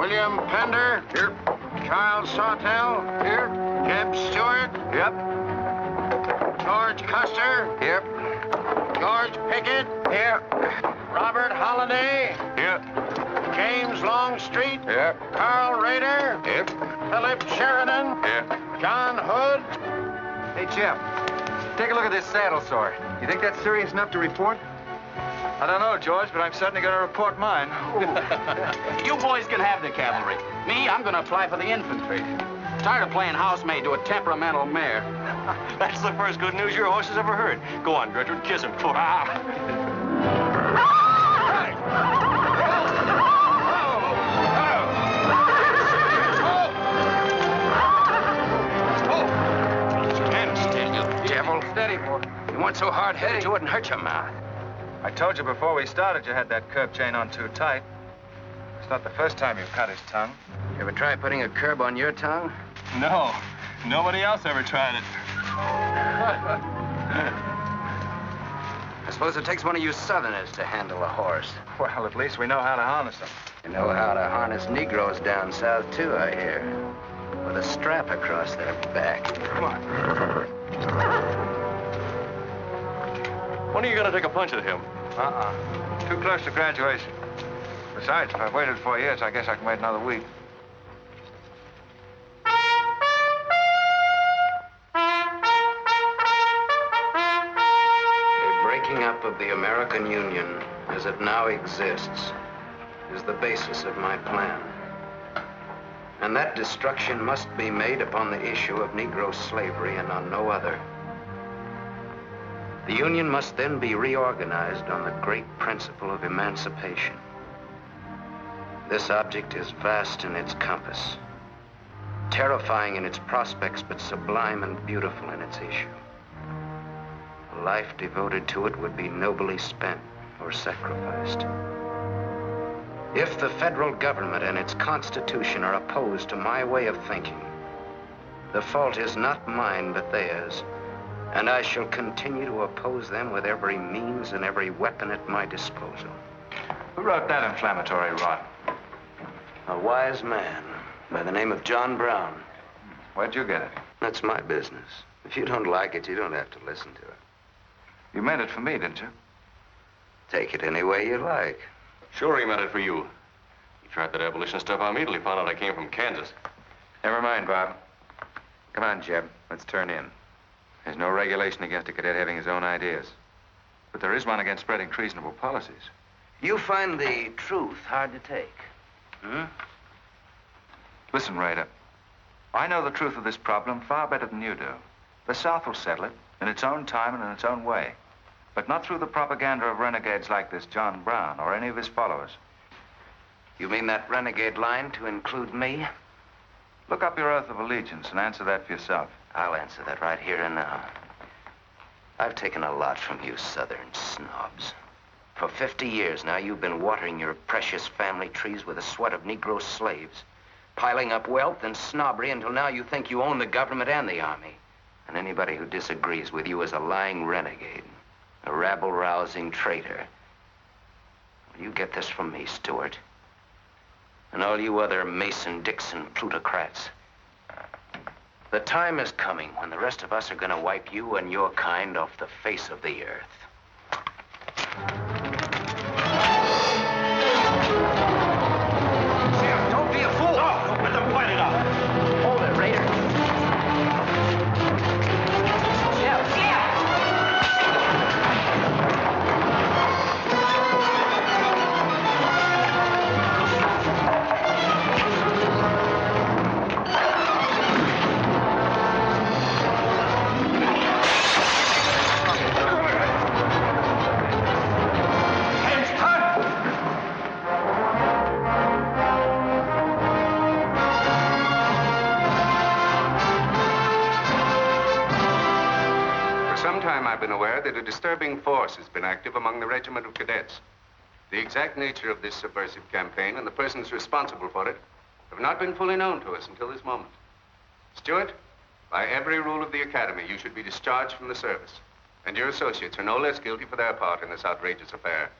William Pender. Here. Charles Sawtell. Here. Jeb Stewart. Yep. George Custer. Here. George Pickett. Here. Robert Holliday. Here. James Longstreet. Here. Carl Rader. Here. Philip Sheridan. Here. John Hood. Hey, Jim. Take a look at this saddle sore. You think that's serious enough to report? I don't know, George, but I'm certainly going to report mine. You boys can have the cavalry. Me, I'm going to apply for the infantry. Tired of playing housemaid to a temperamental mare. That's the first good news your horse has ever heard. Go on, Gertrude, kiss him. Stand still, you devil. Steady, boy. You weren't so hard-headed you wouldn't hurt your mouth. I told you before we started you had that curb chain on too tight. It's not the first time you've cut his tongue. You ever try putting a curb on your tongue? No. Nobody else ever tried it. I suppose it takes one of you Southerners to handle a horse. Well, at least we know how to harness them. You know how to harness Negroes down south, too, I hear. With a strap across their back. Come on. When are you going to take a punch at him? Too close to graduation. Besides, if I've waited 4 years, I guess I can wait another week. The breaking up of the American Union, as it now exists, is the basis of my plan. And that destruction must be made upon the issue of Negro slavery and on no other. The Union must then be reorganized on the great principle of emancipation. This object is vast in its compass, terrifying in its prospects, but sublime and beautiful in its issue. A life devoted to it would be nobly spent or sacrificed. If the federal government and its constitution are opposed to my way of thinking, the fault is not mine, but theirs. And I shall continue to oppose them with every means and every weapon at my disposal. Who wrote that inflammatory rot? A wise man by the name of John Brown. Where'd you get it? That's my business. If you don't like it, you don't have to listen to it. You meant it for me, didn't you? Take it any way you like. Sure he meant it for you. He tried that abolition stuff on me till he found out I came from Kansas. Never mind, Bob. Come on, Jeb. Let's turn in. There's no regulation against a cadet having his own ideas. But there is one against spreading treasonable policies. You find the truth hard to take. Listen, Raider. I know the truth of this problem far better than you do. The South will settle it in its own time and in its own way. But not through the propaganda of renegades like this John Brown or any of his followers. You mean that renegade line to include me? Look up your oath of allegiance and answer that for yourself. I'll answer that right here and now. I've taken a lot from you Southern snobs. For 50 years now, you've been watering your precious family trees with the sweat of Negro slaves, piling up wealth and snobbery until now you think you own the government and the army. And anybody who disagrees with you is a lying renegade, a rabble-rousing traitor. You get this from me, Stewart. And all you other Mason-Dixon plutocrats. The time is coming when the rest of us are going to wipe you and your kind off the face of the earth. Jim, don't be a fool. No, let them point it out. Hold it, Raider. I've been aware that a disturbing force has been active among the regiment of cadets. The exact nature of this subversive campaign and the persons responsible for it have not been fully known to us until this moment. Stewart, by every rule of the academy, you should be discharged from the service. And your associates are no less guilty for their part in this outrageous affair.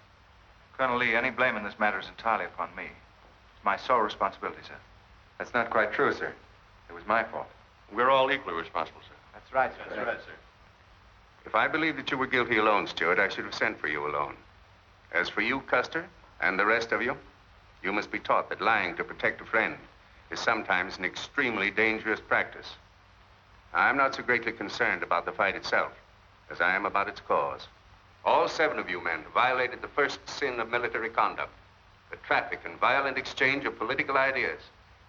Colonel Lee, any blame in this matter is entirely upon me. my sole responsibility, sir. That's not quite true, sir. It was my fault. We're all equally responsible, sir. That's right, sir. That's right, sir. If I believed that you were guilty alone, Stewart, I should have sent for you alone. As for you, Custer, and the rest of you, you must be taught that lying to protect a friend is sometimes an extremely dangerous practice. I'm not so greatly concerned about the fight itself as I am about its cause. All 7 of you men violated the first sin of military conduct, the traffic and violent exchange of political ideas,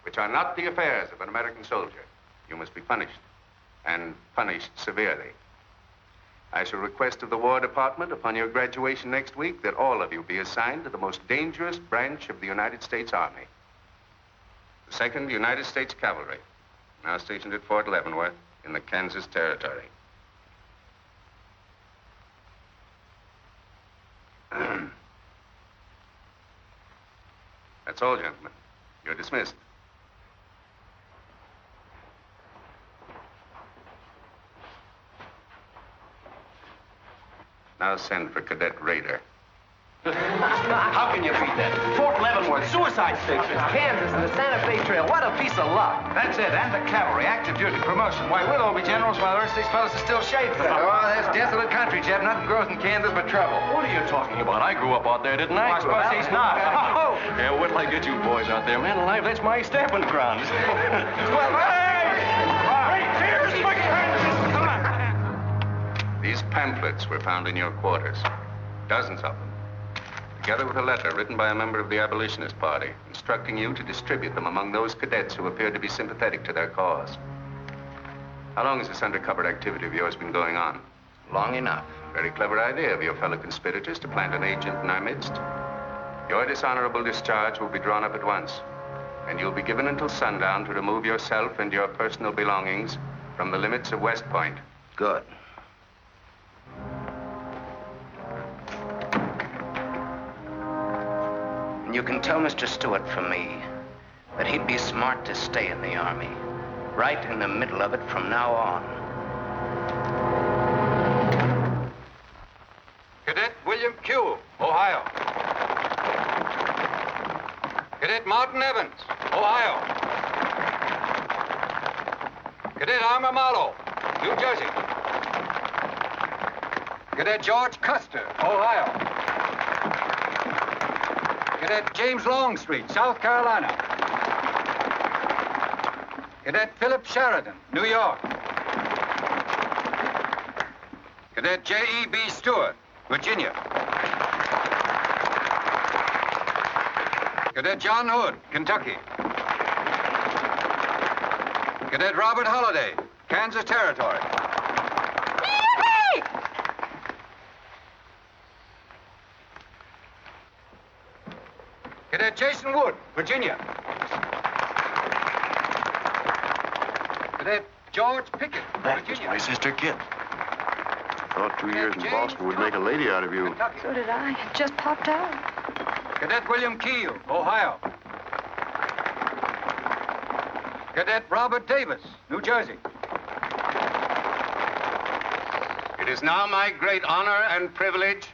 which are not the affairs of an American soldier. You must be punished, and punished severely. I shall request of the War Department upon your graduation next week that all of you be assigned to the most dangerous branch of the United States Army. The 2nd United States Cavalry, now stationed at Fort Leavenworth in the Kansas Territory. That's all, gentlemen. You're dismissed. Now send for Cadet Raider. How can you beat that? Fort Leavenworth, suicide station, Kansas, and the Santa Fe Trail. What a piece of luck. That's it, and the cavalry, active duty, promotion. Why, we'll all be generals while the rest of these fellas are still shaving. Oh, that's desolate country, Jeff. Nothing grows in Kansas but trouble. What are you talking about? I grew up out there, didn't I? I suppose he's not. Oh, yeah, wait till I get you boys out there. Man alive, that's my stamping ground. Well, here's my These pamphlets were found in your quarters. Dozens of them. Together with a letter written by a member of the Abolitionist Party, instructing you to distribute them among those cadets who appeared to be sympathetic to their cause. How long has this undercover activity of yours been going on? Long enough. Very clever idea of your fellow conspirators to plant an agent in our midst. Your dishonorable discharge will be drawn up at once, and you'll be given until sundown to remove yourself and your personal belongings from the limits of West Point. Good. You can tell Mr. Stewart from me that he'd be smart to stay in the Army, right in the middle of it from now on. Cadet William Q., Ohio. Cadet Martin Evans, Ohio. Cadet Armour Marlowe, New Jersey. Cadet George Custer, Ohio. Cadet James Longstreet, South Carolina. Cadet Philip Sheridan, New York. Cadet J.E.B. Stewart, Virginia. Cadet John Hood, Kentucky. Cadet Robert Holliday, Kansas Territory. Cadet Jason Wood, Virginia. Cadet George Pickett, Virginia. My sister Kit. I thought 2 years in Boston would make a lady out of you. Kentucky. So did I. It just popped out. Cadet William Keel, Ohio. Cadet Robert Davis, New Jersey. It is now my great honor and privilege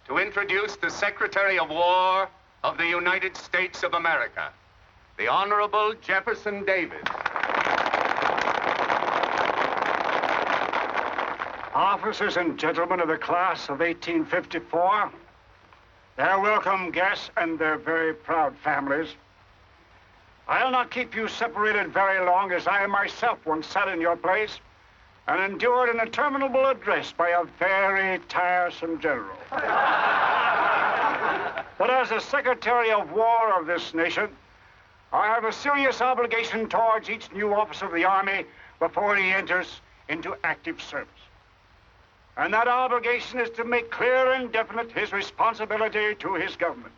to introduce the Secretary of War of the United States of America, the Honorable Jefferson Davis. Officers and gentlemen of the class of 1854, their welcome guests and their very proud families, I'll not keep you separated very long, as I myself once sat in your place and endured an interminable address by a very tiresome general. But as the Secretary of War of this nation, I have a serious obligation towards each new officer of the Army before he enters into active service. And that obligation is to make clear and definite his responsibility to his government.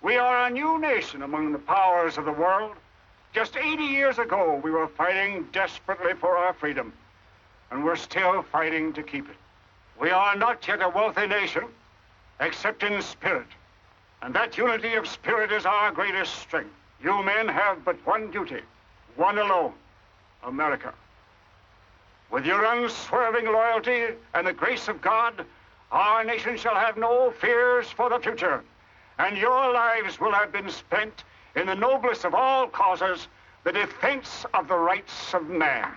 We are a new nation among the powers of the world. Just 80 years ago, we were fighting desperately for our freedom, and we're still fighting to keep it. We are not yet a wealthy nation, except in spirit. And that unity of spirit is our greatest strength. You men have but one duty, one alone, America. With your unswerving loyalty and the grace of God, our nation shall have no fears for the future. and your lives will have been spent in the noblest of all causes, the defense of the rights of man.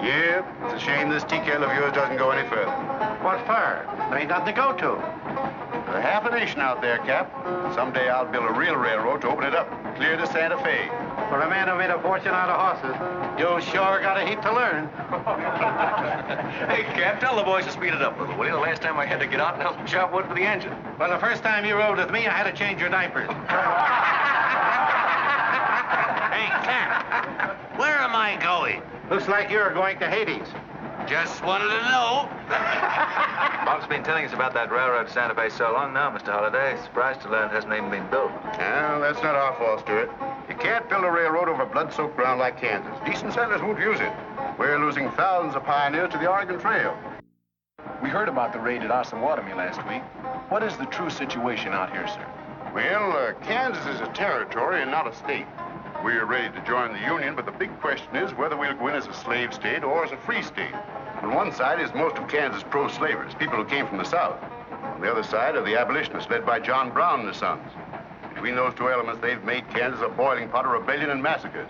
Yep, it's a shame this TKL of yours doesn't go any further. What for? There ain't nothing to go to. There's half a nation out there, Cap. Someday I'll build a real railroad to open it up, clear to Santa Fe. For a man who made a fortune out of horses, you sure got a heap to learn. Hey, Cap, tell the boys to speed it up a little, will you? The last time I had to get out and help them chop wood for the engine. Well, the first time you rode with me, I had to change your diapers. Hey, Cap, where am I going? Looks like you're going to Hades. Just wanted to know. Bob's been telling us about that railroad to Santa Fe so long now, Mr. Holliday. Surprised to learn it hasn't even been built. Well, that's not our fault, Stuart. You can't build a railroad over blood-soaked ground like Kansas. Decent settlers won't use it. We're losing thousands of pioneers to the Oregon Trail. We heard about the raid at Osawatomie last week. What is the true situation out here, sir? Well, Kansas is a territory and not a state. We're ready to join the Union, but the big question is whether we'll go in as a slave state or as a free state. On one side is most of Kansas pro-slavers, people who came from the South. On the other side are the abolitionists led by John Brown and his sons. Between those two elements, they've made Kansas a boiling pot of rebellion and massacres.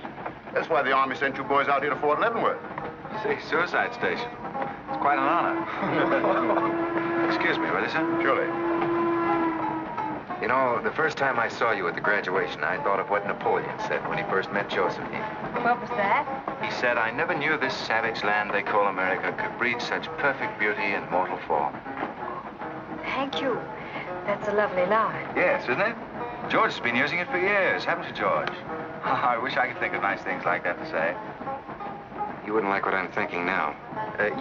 That's why the Army sent you boys out here to Fort Leavenworth. See, suicide station. It's quite an honor. Excuse me, will you, sir? Surely. You know, the first time I saw you at the graduation, I thought of what Napoleon said when he first met Josephine. What was that? He said, I never knew this savage land they call America could breed such perfect beauty in mortal form. Thank you. That's a lovely line. Yes, isn't it? George has been using it for years, haven't you, George? I wish I could think of nice things like that to say. You wouldn't like what I'm thinking now.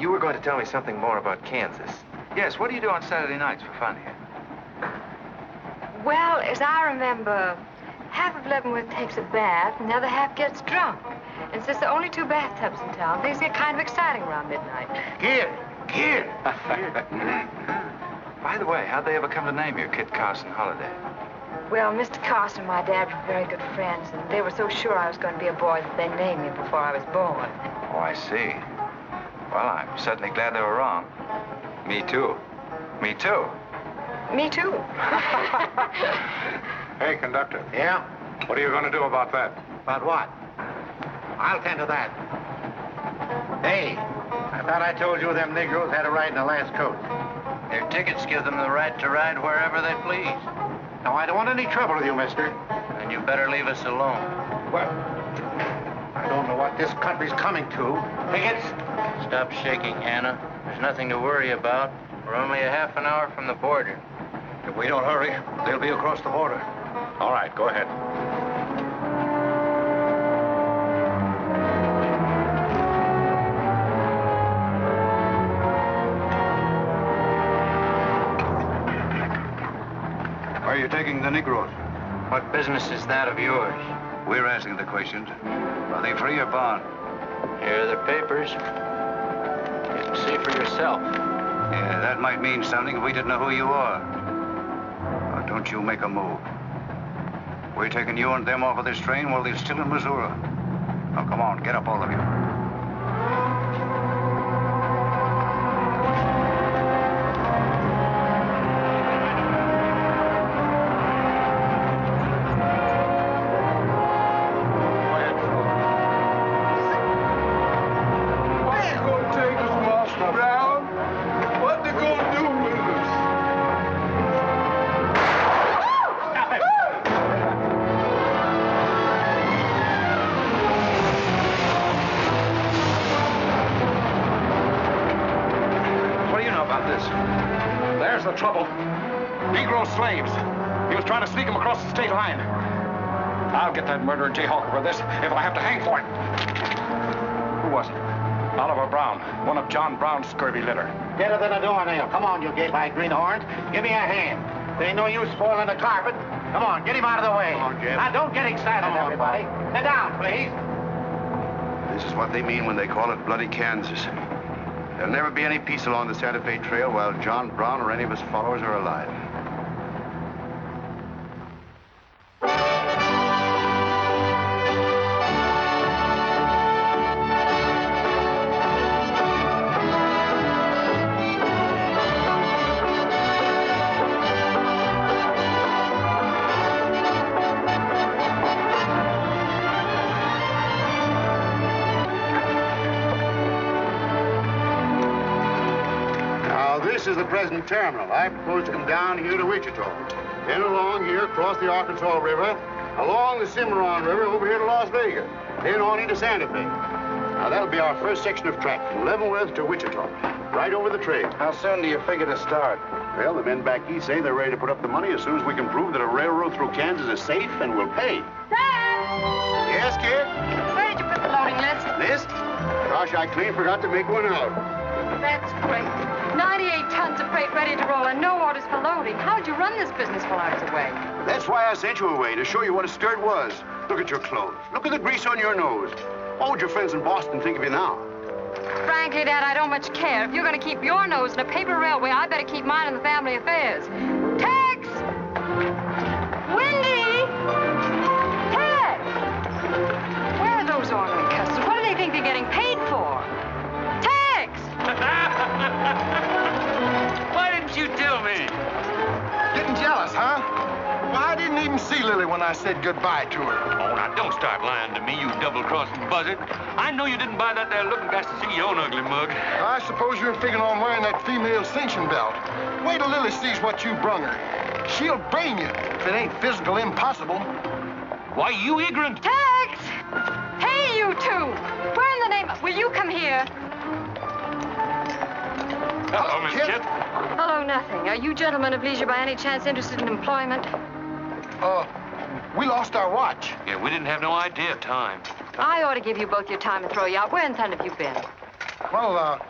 You were going to tell me something more about Kansas. Yes, what do you do on Saturday nights for fun here? Well, as I remember, half of Leavenworth takes a bath and the other half gets drunk. And since there are only 2 bathtubs in town, things get kind of exciting around midnight. Kid! By the way, how'd they ever come to name you Kit Carson Holliday? Well, Mr. Carson and my dad were very good friends, and they were so sure I was going to be a boy that they named me before I was born. Oh, I see. Well, I'm certainly glad they were wrong. Me too. Me too. Me too. Hey, conductor. Yeah? What are you going to do about that? About what? I'll tend to that. Hey, I thought I told you them Negroes had a right in the last coat. Their tickets give them the right to ride wherever they please. Now, I don't want any trouble with you, mister. And you better leave us alone. Well, I don't know what this country's coming to. Tickets? Stop shaking, Hannah. There's nothing to worry about. We're only a half an hour from the border. If we don't hurry, they'll be across the border. All right, go ahead. Where are you taking the Negroes? What business is that of yours? We're asking the questions. Are they free or bond? Here are the papers. You can see for yourself. Yeah, that might mean something if we didn't know who you are. Now, don't you make a move. We're taking you and them off of this train while they're still in Missouri. Now, come on, get up, all of you. There's the trouble. Negro slaves. He was trying to sneak them across the state line. I'll get that murdering jayhawker for this if I have to hang for it. Who was it? Oliver Brown, one of John Brown's scurvy litter. Get it in the doornail. Come on, you gate-eyed greenhorns. Give me a hand. There ain't no use spoiling the carpet. Come on, get him out of the way. Come on, Jim. Now, don't get excited, everybody. Sit down, please. This is what they mean when they call it bloody Kansas. There'll never be any peace along the Santa Fe Trail while John Brown or any of his followers are alive. This is the present terminal. I propose to come down here to Wichita, then along here across the Arkansas River, along the Cimarron River over here to Las Vegas, then on into Santa Fe. Now, that'll be our first section of track from Leavenworth to Wichita, right over the trail. How soon do you figure to start? Well, the men back east say they're ready to put up the money as soon as we can prove that a railroad through Kansas is safe and will pay. Dad! Yes, kid? Where did you put the loading list? List? Gosh, I clean forgot to make one out. That's great. 98 tons of freight ready to roll and no orders for loading. How'd you run this business while I was away? That's why I sent you away, to show you what a skirt was. Look at your clothes. Look at the grease on your nose. What would your friends in Boston think of you now? Frankly, Dad, I don't much care. If you're going to keep your nose in a paper railway, I better keep mine in the family affairs. Tex! Wendy! Tex! Where are those ornery customers? What do they think they're getting paid for? Tex! Why didn't you tell me? Getting jealous, huh? Well, I didn't even see Lily when I said goodbye to her. Oh, now don't start lying to me, you double-crossing buzzard. I know you didn't buy that there looking glass to see your own ugly mug. I suppose you're figuring on wearing that female cinching belt. Wait till Lily sees what you brung her. She'll brain you if it ain't physical impossible. Why, you ignorant. Tex! Hey, you two! Where in the name of... Will you come here? Hello, Miss Kit. Hello, nothing. Are you gentlemen of leisure by any chance interested in employment? We lost our watch. Yeah, we didn't have no idea of time. I ought to give you both your time and throw you out. Where in town have you been? Well,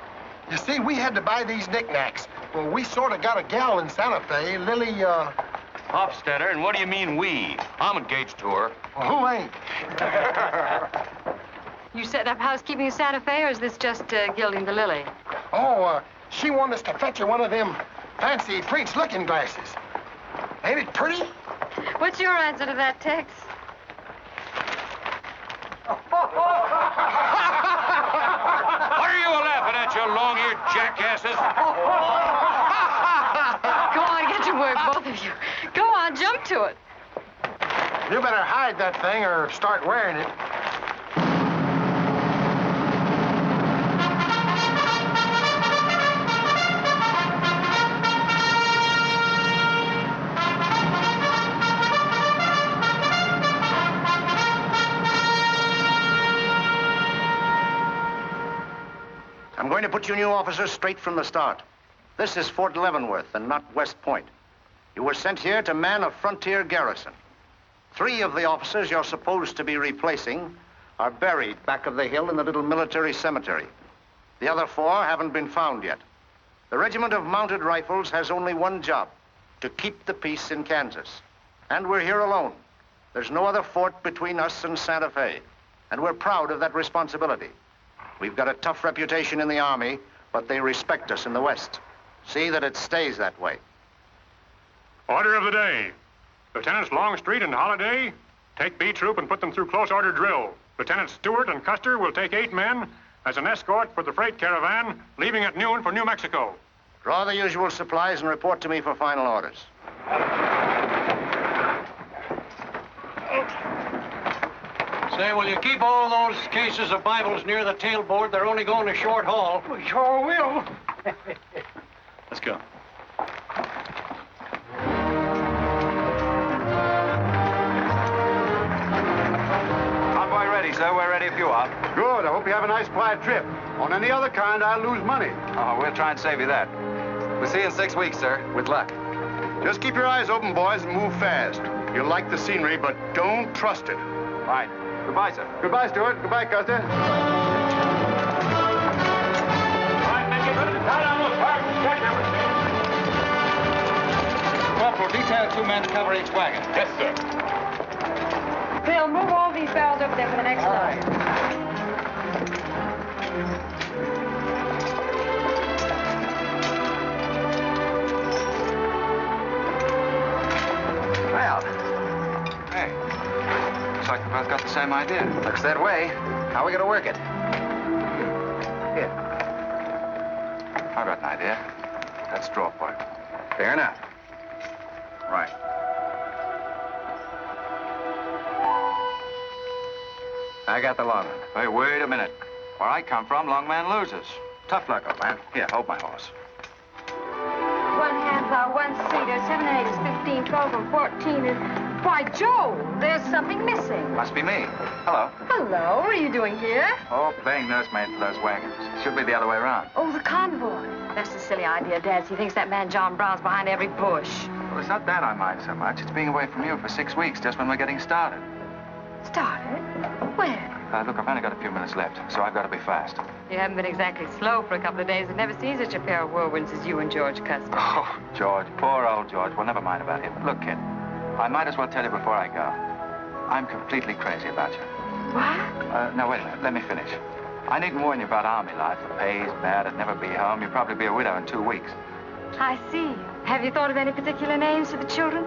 you see, we had to buy these knickknacks. Well, we sort of got a gal in Santa Fe, Lily, Hofstadter, and what do you mean we? I'm engaged to her. well, who ain't? You setting up housekeeping in Santa Fe, or is this just gilding the lily? She wanted us to fetch her one of them fancy Prince looking glasses. Ain't it pretty? What's your answer to that, Tex? What are you laughing at, you long-eared jackasses? Go on, get to work, both of you. Go on, jump to it. You better hide that thing or start wearing it. I'm going to put you new officers straight from the start. This is Fort Leavenworth and not West Point. You were sent here to man a frontier garrison. 3 of the officers you're supposed to be replacing are buried back of the hill in the little military cemetery. The other 4 haven't been found yet. The Regiment of Mounted Rifles has only one job, to keep the peace in Kansas. And we're here alone. There's no other fort between us and Santa Fe, and we're proud of that responsibility. We've got a tough reputation in the Army, but they respect us in the West. See that it stays that way. Order of the day. Lieutenants Longstreet and Holliday, take B Troop and put them through close order drill. Lieutenants Stewart and Custer will take 8 men as an escort for the freight caravan, leaving at noon for New Mexico. Draw the usual supplies and report to me for final orders. Say, will you keep all those cases of Bibles near the tailboard? They're only going a short haul. We sure will. Let's go. Convoy ready, sir. We're ready if you are. Good. I hope you have a nice, quiet trip. On any other kind, I'll lose money. Oh, we'll try and save you that. We'll see you in 6 weeks, sir. With luck. Just keep your eyes open, boys, and move fast. You'll like the scenery, but don't trust it. Right. Goodbye, sir. Goodbye, Stewart. Goodbye, Custer. All right, men, get ready to tie down those parts and check everything. Corporal, detail 2 men to cover each wagon. Yes, sir. Bill, move all these barrels over there for the next load. Well, hey, looks like we both got the same idea. Looks that way. How are we going to work it? Here. I've got an idea. That's straw pipe. Fair enough. Right. I got the long one. Hey, wait a minute. Where I come from, long man loses. Tough luck, old man. Here, hold my horse. 1 hand plow, 1 seater, 7 and 8 is 15, 12 and 14 is... Why, Joe, there's something missing. Must be me. Hello. Hello, what are you doing here? Oh, playing nursemaid for those wagons. Should be the other way around. Oh, the convoy. That's a silly idea, Dad. He thinks that man John Brown's behind every bush. Well, it's not that I mind so much. It's being away from you for 6 weeks, just when we're getting started. Started? When? Look, I've only got a few minutes left, so I've got to be fast. You haven't been exactly slow for a couple of days. I've never seen such a pair of whirlwinds as you and George Custer. Oh, George, poor old George. Well, never mind about him. Look, kid, I might as well tell you before I go. I'm completely crazy about you. What? Now, wait a minute. Let me finish. I needn't warn you about army life. The pay's bad. I'd never be home. You'll probably be a widow in 2 weeks. I see. Have you thought of any particular names for the children?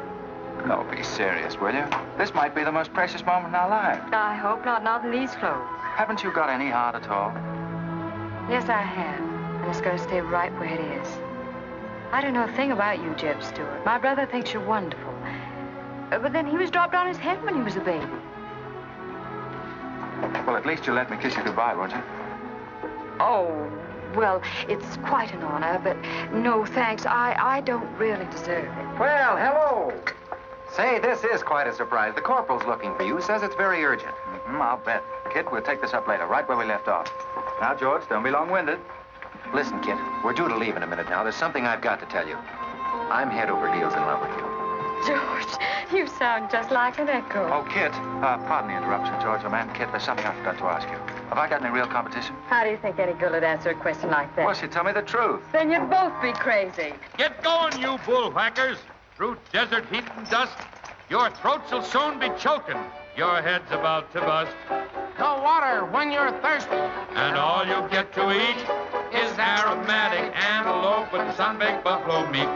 No, be serious, will you? This might be the most precious moment in our lives. I hope not, not in these clothes. Haven't you got any heart at all? Yes, I have. And it's going to stay right where it is. I don't know a thing about you, Jeb Stewart. My brother thinks you're wonderful. But then he was dropped on his head when he was a baby. Well, at least you'll let me kiss you goodbye, won't you? Oh, well, it's quite an honor, but no thanks. I don't really deserve it. Well, hello. Say, this is quite a surprise. The corporal's looking for you. Says it's very urgent. I'll bet. Kid, we'll take this up later, right where we left off. Now, George, don't be long-winded. Listen, kid, we're due to leave in a minute now. There's something I've got to tell you. I'm head over heels in love with you. George, you sound just like an echo. Oh, Kit, pardon the interruption, George, man. Kit, there's something I forgot to ask you. Have I got any real competition? How do you think any girl would answer a question like that? Well, she'd tell me the truth. Then you'd both be crazy. Get going, you bullwhackers. Through desert heat and dust, your throats will soon be choking. Your head's about to bust. No water when you're thirsty. And all you get to eat is aromatic antelope with sun-baked buffalo meat.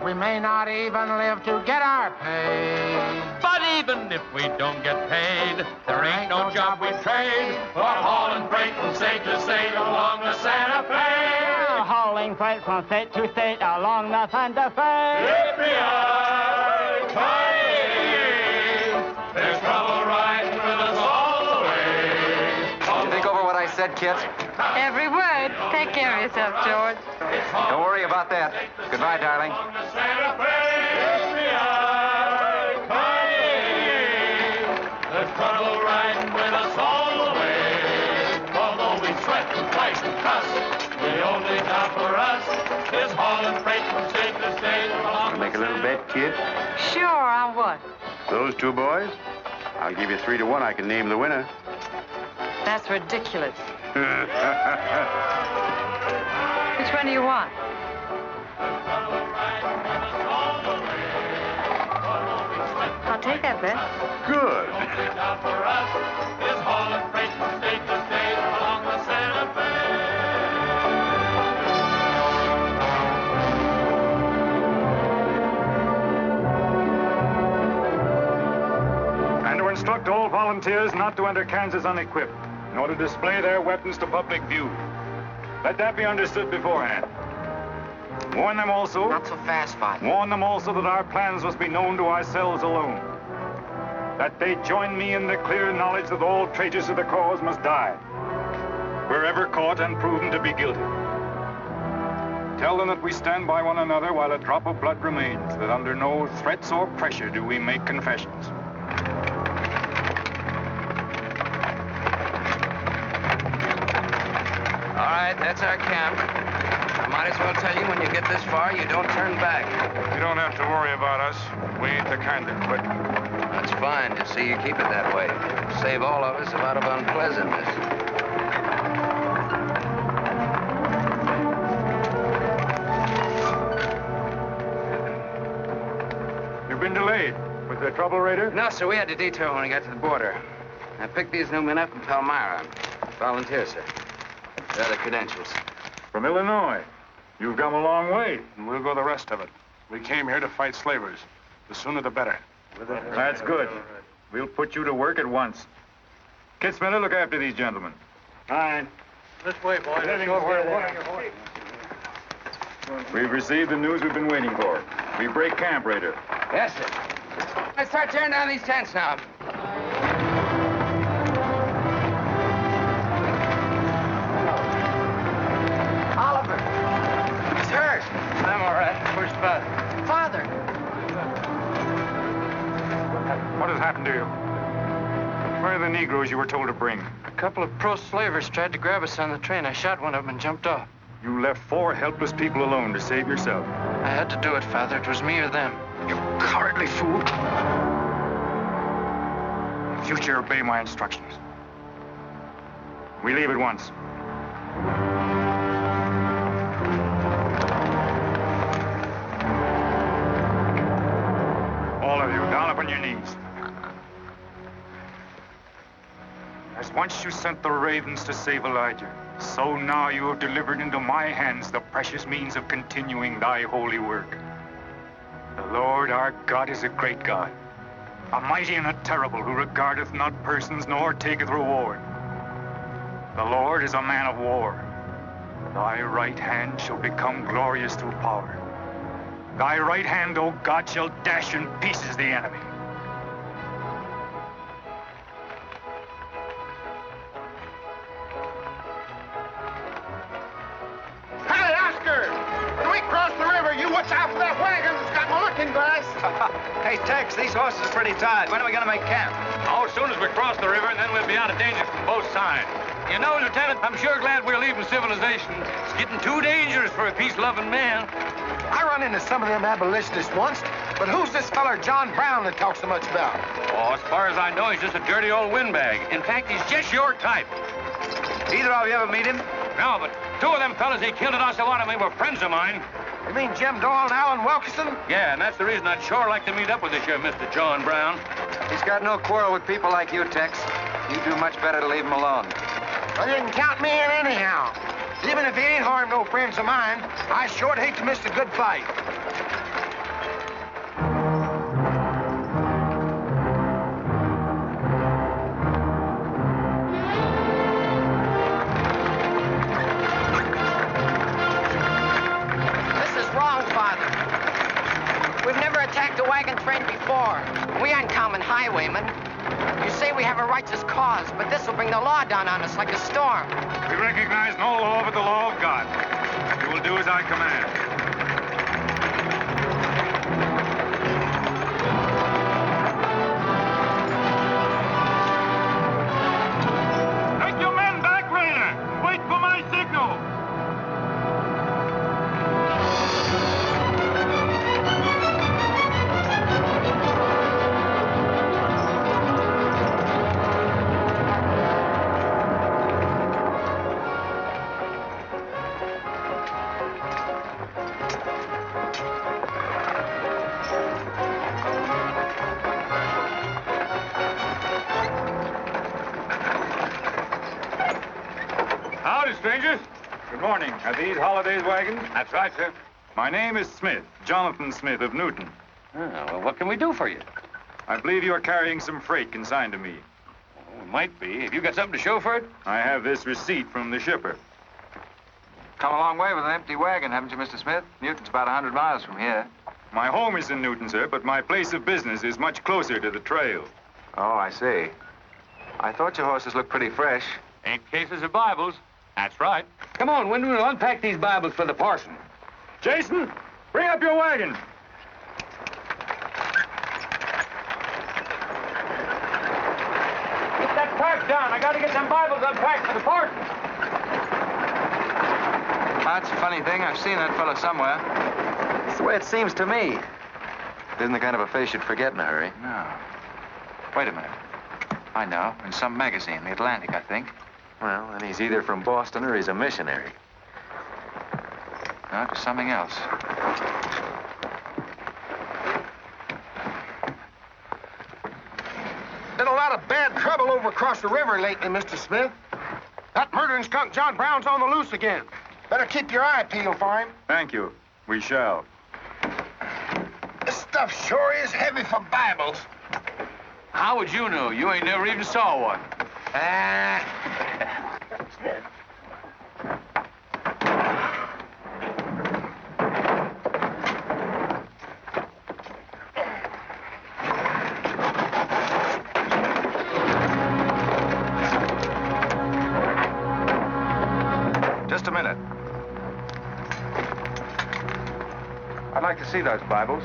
We may not even live to get our pay. But even if we don't get paid, there ain't no job we trade for hauling freight from state to state along the Santa Fe. Hauling freight from state to state along the Santa Fe. There's trouble riding with us all the way. Did you think over what I said, Kit? Every word. Take care of yourself, George. Don't worry about that. Goodbye, darling. There's trouble riding with us all the way. Although we sweat and fight and cuss, the only job for us is hauling freight from state to state along Make a little bet, kid. Sure, on what? Those 2 boys? I'll give you 3 to 1. I can name the winner. That's ridiculous. Which one do you want? I'll take that bet. Good. job for us is hauling freight from state to state along the Santa Fe. instruct all volunteers not to enter Kansas unequipped, nor to display their weapons to public view. Let that be understood beforehand. Warn them also... Not so fast, Father. Warn them also that our plans must be known to ourselves alone. That they join me in the clear knowledge that all traitors to the cause must die, wherever caught and proven to be guilty. Tell them that we stand by one another while a drop of blood remains, that under no threats or pressure do we make confessions. All right, that's our camp. I might as well tell you, when you get this far, you don't turn back. You don't have to worry about us. We ain't the kind that quit. That's fine. Just see you keep it that way. Save all of us a lot of unpleasantness. You've been delayed. Was there trouble, Raider? No, sir. We had to detour when we got to the border. I picked these new men up in Palmyra. Volunteer, sir. There are the credentials. From Illinois. You've come a long way. And we'll go the rest of it. We came here to fight slavers. The sooner the better. That's good. We'll put you to work at once. Kid Spinner, look after these gentlemen. Fine. This way, boys. We've received the news we've been waiting for. We break camp, Raider. Yes, sir. Let's start tearing down these tents now. Oliver. He's hurt. I'm all right. Where's Father? Father. What has happened to you? Where are the Negroes you were told to bring? A couple of pro-slavers tried to grab us on the train. I shot one of them and jumped off. You left 4 helpless people alone to save yourself. I had to do it, Father. It was me or them. You cowardly fool. In future, obey my instructions. We leave at once. All of you, down upon your knees. As once you sent the ravens to save Elijah, so now you have delivered into my hands the precious means of continuing thy holy work. The Lord our God is a great God, a mighty and a terrible, who regardeth not persons nor taketh reward. The Lord is a man of war. Thy right hand shall become glorious through power. Thy right hand, O God, shall dash in pieces the enemy. Hey, Oscar! When we cross the river, you watch out for that wagon that's got my looking glass. Hey, Tex, these horses are pretty tired. When are we going to make camp? Oh, as soon as we cross the river, and then we'll be out of danger from both sides. You know, Lieutenant, I'm sure glad we're leaving civilization. It's getting too dangerous for a peace-loving man. I run into some of them abolitionists once, but who's this feller John Brown that talks so much about? Oh, as far as I know, he's just a dirty old windbag. In fact, he's just your type. Either of you ever meet him? No, but 2 of them fellas he killed at Osawatomie were friends of mine. You mean Jim Doyle and Alan Wilkinson? Yeah, and that's the reason I'd sure like to meet up with this here Mr. John Brown. He's got no quarrel with people like you, Tex. You do much better to leave him alone. Well, you can count me in anyhow. Even if he ain't harmed no friends of mine, I sure hate to miss a good fight. This is wrong, Father. We've never attacked a wagon train before. We aren't common highwaymen. You say we have a righteous cause, but this will bring the law down on us like a storm. We recognize no law but the law of God. You will do as I command. Take your men back, Raider. Wait for my signal. Howdy, strangers. Good morning. Are these Holiday's wagons? That's right, sir. My name is Smith, Jonathan Smith of Newton. Oh, well, what can we do for you? I believe you are carrying some freight consigned to me. Oh, it might be. Have you got something to show for it? I have this receipt from the shipper. Come a long way with an empty wagon, haven't you, Mr. Smith? Newton's about 100 miles from here. My home is in Newton, sir, but my place of business is much closer to the trail. Oh, I see. I thought your horses looked pretty fresh. Ain't cases of Bibles. That's right. Come on, when we'll unpack these Bibles for the parson. Jason, bring up your wagon. Get that pack down. I got to get them Bibles unpacked for the parson. That's a funny thing. I've seen that fellow somewhere. It's the way it seems to me. It isn't the kind of a face you'd forget in a hurry. No. Wait a minute. I know. In some magazine, The Atlantic, I think. Well, then he's either from Boston or he's a missionary. No, it's something else. Been a lot of bad trouble over across the river lately, Mr. Smith. That murdering skunk John Brown's on the loose again. Better keep your eye peeled for him. Thank you. We shall. This stuff sure is heavy for Bibles. How would you know? You ain't never even saw one. Just a minute. I'd like to see those Bibles.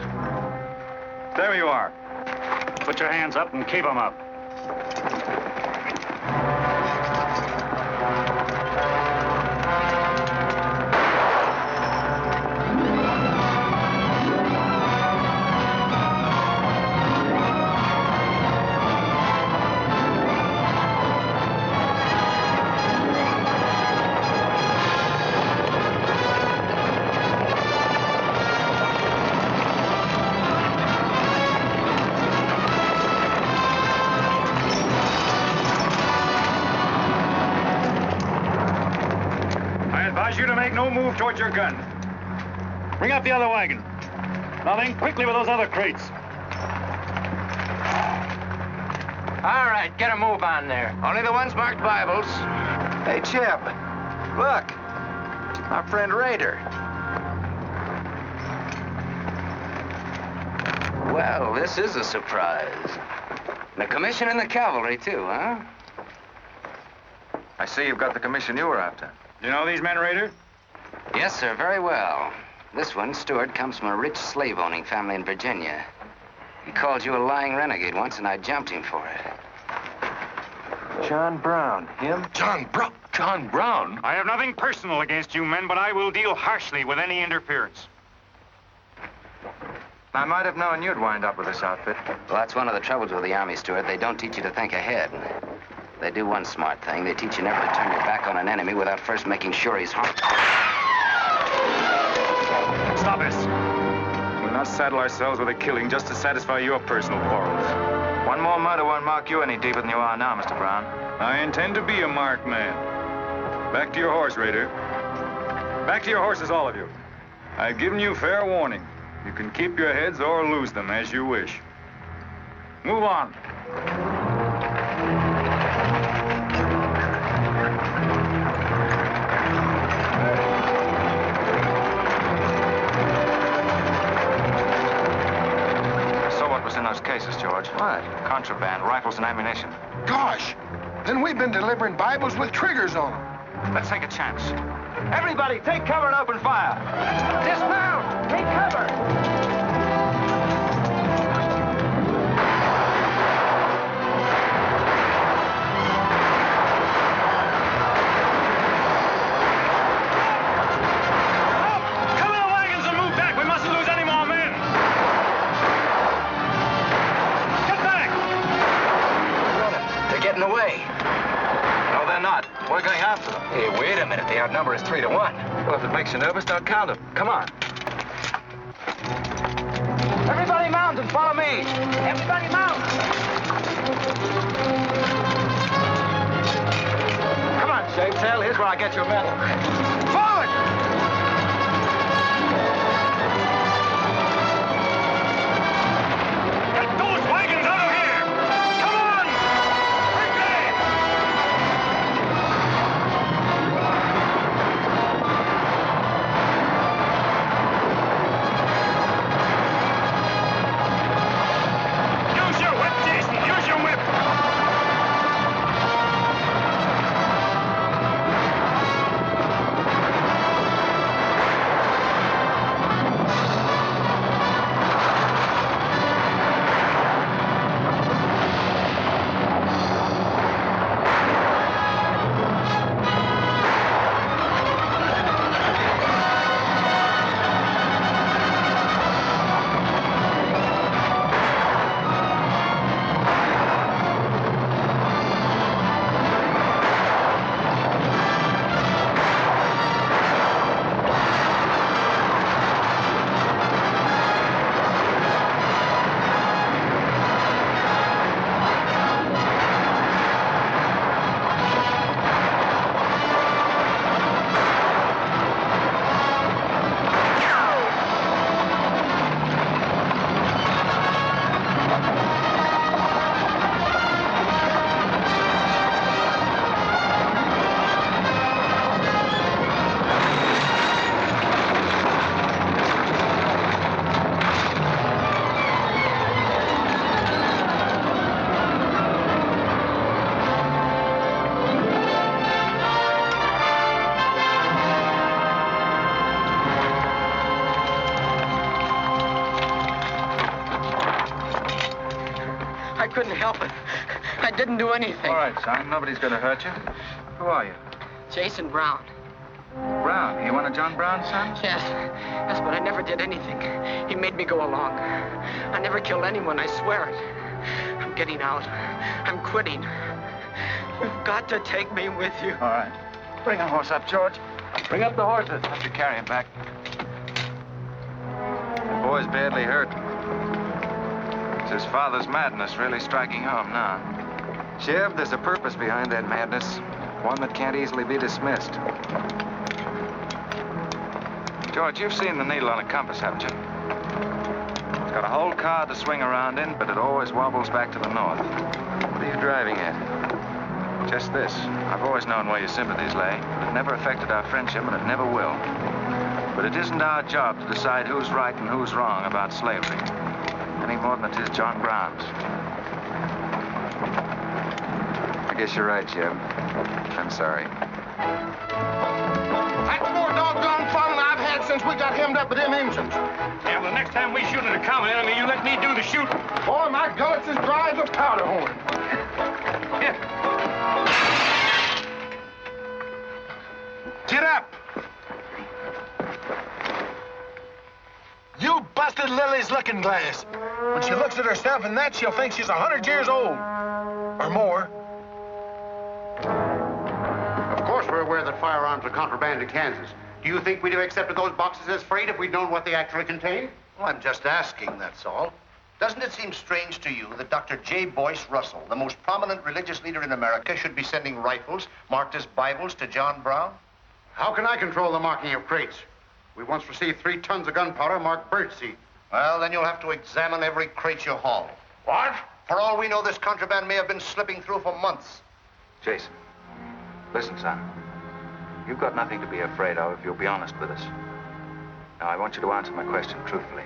There you are. Put your hands up and keep them up. You to make no move towards your gun. Bring up the other wagon. Now then, quickly with those other crates. All right, get a move on there. Only the ones marked Bibles. Hey, Chip. Look. Our friend Raider. Well, this is a surprise. And a commission in the cavalry, too, huh? I see you've got the commission you were after. You know these men, Raider? Yes, sir, very well. This one, Stewart, comes from a rich slave-owning family in Virginia. He called you a lying renegade once, and I jumped him for it. John Brown. Him? John Brown. John Brown? I have nothing personal against you men, but I will deal harshly with any interference. I might have known you'd wind up with this outfit. Well, that's one of the troubles with the Army, Stewart. They don't teach you to think ahead. They do one smart thing. They teach you never to turn your back on an enemy without first making sure he's harmed. Stop this. We'll not saddle ourselves with a killing just to satisfy your personal quarrels. One more murder won't mark you any deeper than you are now, Mr. Brown. I intend to be a marked man. Back to your horse, Raider. Back to your horses, all of you. I've given you fair warning. You can keep your heads or lose them as you wish. Move on. In those cases, George. What? Contraband, rifles and ammunition. Gosh, then we've been delivering Bibles with triggers on them. Let's take a chance. Everybody, take cover and open fire. Dismount! Take cover! Away. No, they're not. We're going after them. Hey, wait a minute. The outnumber is 3 to 1. Well, if it makes you nervous, don't count them. Come on. Everybody mount and follow me. Everybody mount. Come on, Shavetail. Here's where I get your medal. Forward! Get those wagons out of couldn't help it. I didn't do anything. All right, son. Nobody's going to hurt you. Who are you? Jason Brown. Brown. You one of John Brown's sons? Yes. Yes, but I never did anything. He made me go along. I never killed anyone, I swear it. I'm getting out. I'm quitting. You've got to take me with you. All right. Bring a horse up, George. Bring up the horses. Have to carry him back. The boy's badly hurt. It's his father's madness really striking home now. Sheriff, there's a purpose behind that madness. One that can't easily be dismissed. George, you've seen the needle on a compass, haven't you? It's got a whole car to swing around in, but it always wobbles back to the north. What are you driving at? Just this. I've always known where your sympathies lay. It never affected our friendship, and it never will. But it isn't our job to decide who's right and who's wrong about slavery. Any more than it is John Brown's. I guess you're right, Jim. I'm sorry. That's more doggone fun than I've had since we got hemmed up with them engines. Yeah, well, next time we shoot at a common enemy, you let me do the shooting. Boy, my gullets as dry as a powder horn. Get up. You busted Lily's looking glass. When she looks at herself in that, she'll think she's 100 years old. Or more. Of course we're aware that firearms are contraband to Kansas. Do you think we'd have accepted those boxes as freight if we'd known what they actually contained? Well, I'm just asking, that's all. Doesn't it seem strange to you that Dr. J. Boyce Russell, the most prominent religious leader in America, should be sending rifles marked as Bibles to John Brown? How can I control the marking of crates? We once received 3 tons of gunpowder marked birdseed. Well, then you'll have to examine every crate you haul. What? For all we know, this contraband may have been slipping through for months. Jason, listen, son. You've got nothing to be afraid of if you'll be honest with us. Now, I want you to answer my question truthfully.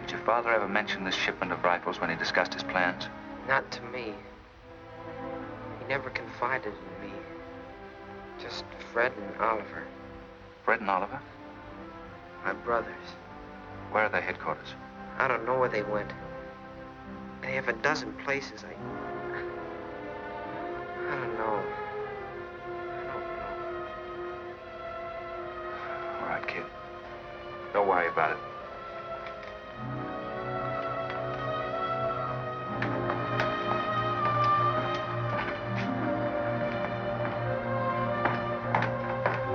Did your father ever mention this shipment of rifles when he discussed his plans? Not to me. He never confided in me. Just Fred and Oliver. Fred and Oliver? My brothers. Where are their headquarters? I don't know where they went. They have a dozen places. I don't know. All right, kid. Don't worry about it.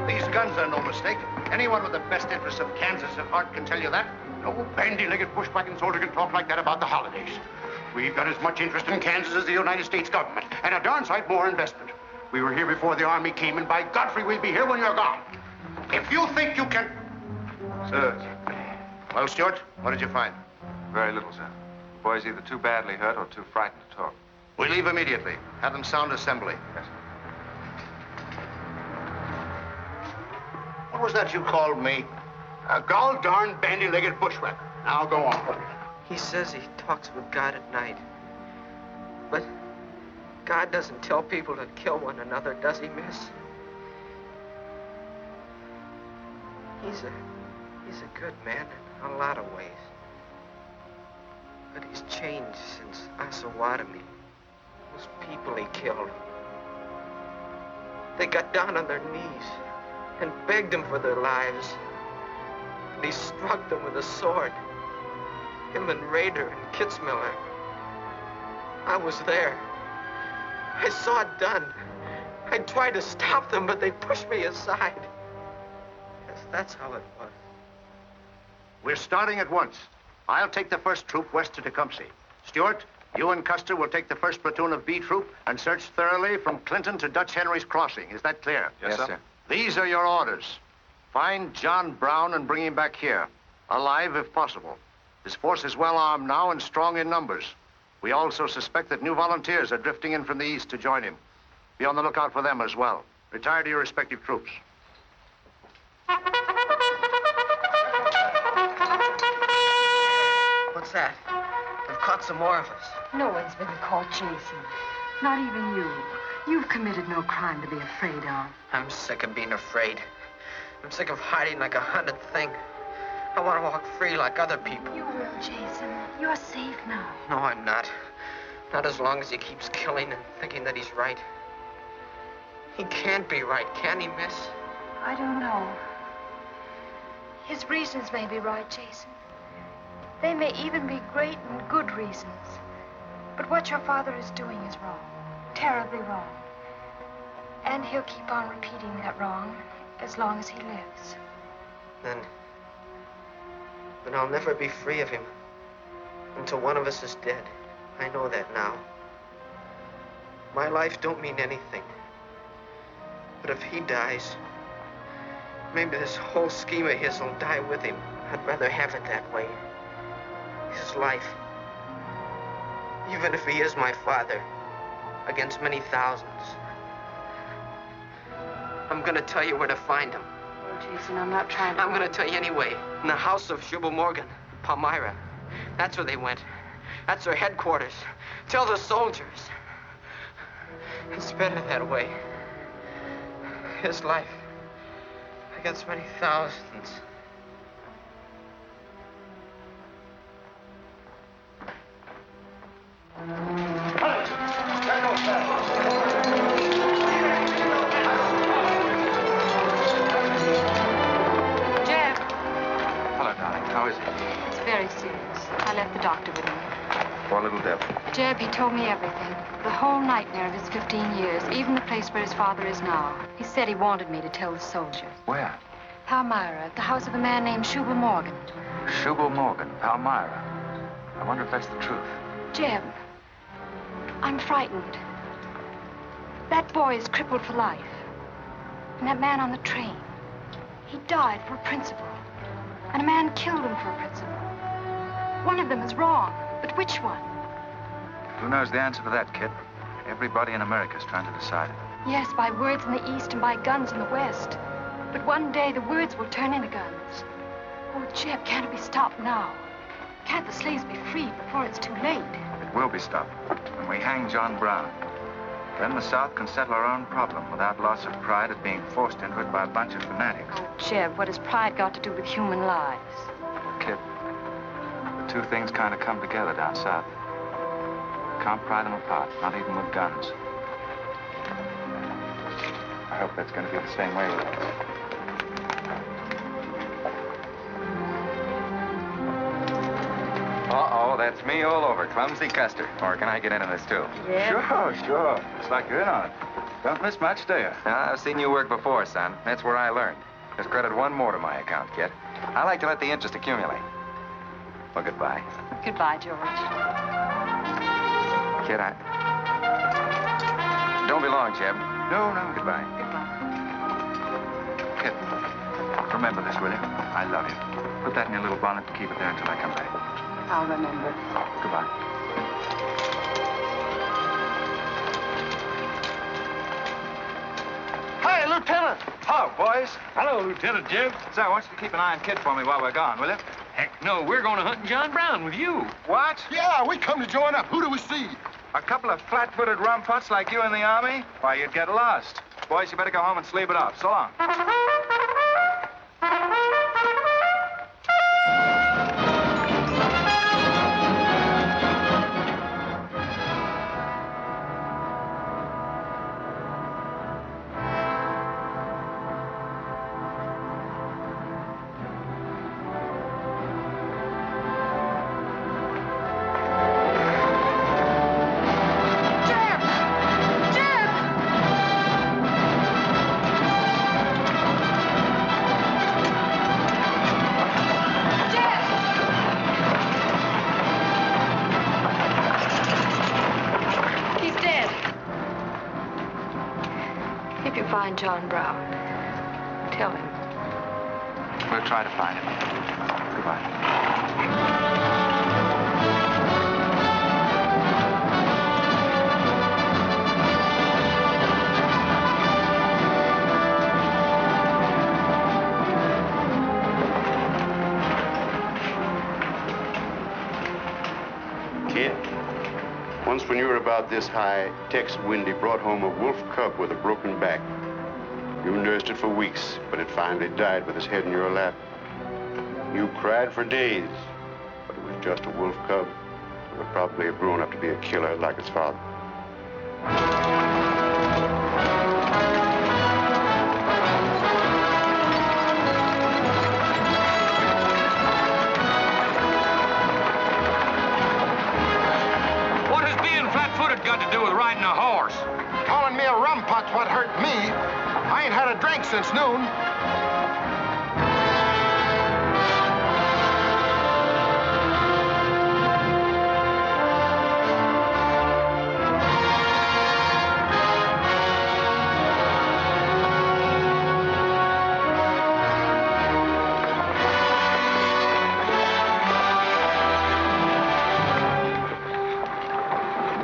These guns are no mistake. Anyone with the best interests of Kansas at heart can tell you that. No bandy-legged bushwhacking soldier can talk like that about the holidays. We've got as much interest in Kansas as the United States government, and a darn sight more investment. We were here before the Army came, and by Godfrey, we'll be here when you're gone. If you think you can... Sir. Well, Stuart, what did you find? Very little, sir. The boy's either too badly hurt or too frightened to talk. We leave immediately. Have them sound assembly. Yes, sir. What was that you called me? A gall-darn bandy-legged bushwhacker. Now go on. He says he talks with God at night. But God doesn't tell people to kill one another, does he, miss? He's a good man in a lot of ways. But he's changed since Osawatomie. Those people he killed. They got down on their knees and begged him for their lives. And he struck them with a sword. Him and Rader and Kitzmiller. I was there. I saw it done. I tried to stop them, but they pushed me aside. Yes, that's how it was. We're starting at once. I'll take the first troop west to Tecumseh. Stuart, you and Custer will take the first platoon of B Troop and search thoroughly from Clinton to Dutch Henry's Crossing. Is that clear? Yes, sir. These are your orders. Find John Brown and bring him back here, alive if possible. His force is well armed now and strong in numbers. We also suspect that new volunteers are drifting in from the east to join him. Be on the lookout for them as well. Retire to your respective troops. What's that? They've caught some more of us. No one's been caught, Jason. Not even you. You've committed no crime to be afraid of. I'm sick of being afraid. I'm sick of hiding like a hunted thing. I want to walk free like other people. You will, Jason. You're safe now. No, I'm not. Not as long as he keeps killing and thinking that he's right. He can't be right, can he, miss? I don't know. His reasons may be right, Jason. They may even be great and good reasons. But what your father is doing is wrong. Terribly wrong. And he'll keep on repeating that wrong as long as he lives. Then I'll never be free of him until one of us is dead. I know that now. My life don't mean anything. But if he dies, maybe this whole scheme of his will die with him. I'd rather have it that way. His life, even if he is my father, against many thousands. I'm gonna tell you where to find him. Oh, Jason, I'm not trying to... I'm gonna tell you anyway. In the house of Shubal Morgan, Palmyra. That's where they went. That's their headquarters. Tell the soldiers. It's better that way. His life against many thousands. Jeb. Hello, darling. How is he? It's very serious. I left the doctor with him. Poor little devil. Jeb, he told me everything. The whole nightmare of his 15 years, even the place where his father is now. He said he wanted me to tell the soldiers. Where? Palmyra, at the house of a man named Shubal Morgan. Shubal Morgan, Palmyra. I wonder if that's the truth. Jeb, I'm frightened. That boy is crippled for life. And that man on the train, he died for a principle. And a man killed him for a principle. One of them is wrong, but which one? Who knows the answer to that, kid? Everybody in America's trying to decide it. Yes, by words in the East and by guns in the West. But one day the words will turn into guns. Oh, Jeb, can't it be stopped now? Can't the slaves be freed before it's too late? It will be stopped when we hang John Brown. Then the South can settle our own problem without loss of pride at being forced into it by a bunch of fanatics. Oh, Jeb, what has pride got to do with human lives? Kid, the two things kind of come together down south. Can't pry them apart, not even with guns. I hope that's going to be the same way with us. Uh-oh, that's me all over. Clumsy Custer. Or can I get into this, too? Yeah. Sure. Looks like you're in on it. Don't miss much, do you? I've seen you work before, son. That's where I learned. Just credit one more to my account, kid. I like to let the interest accumulate. Well, goodbye. Goodbye, George. Kid, don't be long, Jeb. No. Goodbye. Goodbye. Kid, remember this, will you? I love you. Put that in your little bonnet and keep it there until I come back. I'll remember. Goodbye. Hey, Lieutenant! Hello, boys. Hello, Lieutenant Jeb. Say, I want you to keep an eye on Kid for me while we're gone, will you? Heck no, we're going to hunt John Brown with you. What? Yeah, we come to join up. Who do we see? A couple of flat-footed rumputs like you in the Army? Why, you'd get lost. Boys, you better go home and sleep it off. So long. John Brown. Tell him. We'll try to find him. Goodbye. Kid, once when you were about this high, Tex Windy brought home a wolf cub with a broken back. You nursed it for weeks, but it finally died with its head in your lap. You cried for days, but it was just a wolf cub. would probably have grown up to be a killer like his father. What has being flat-footed got to do with riding a horse? Calling me a rum putt's what hurt me. I ain't had a drink since noon.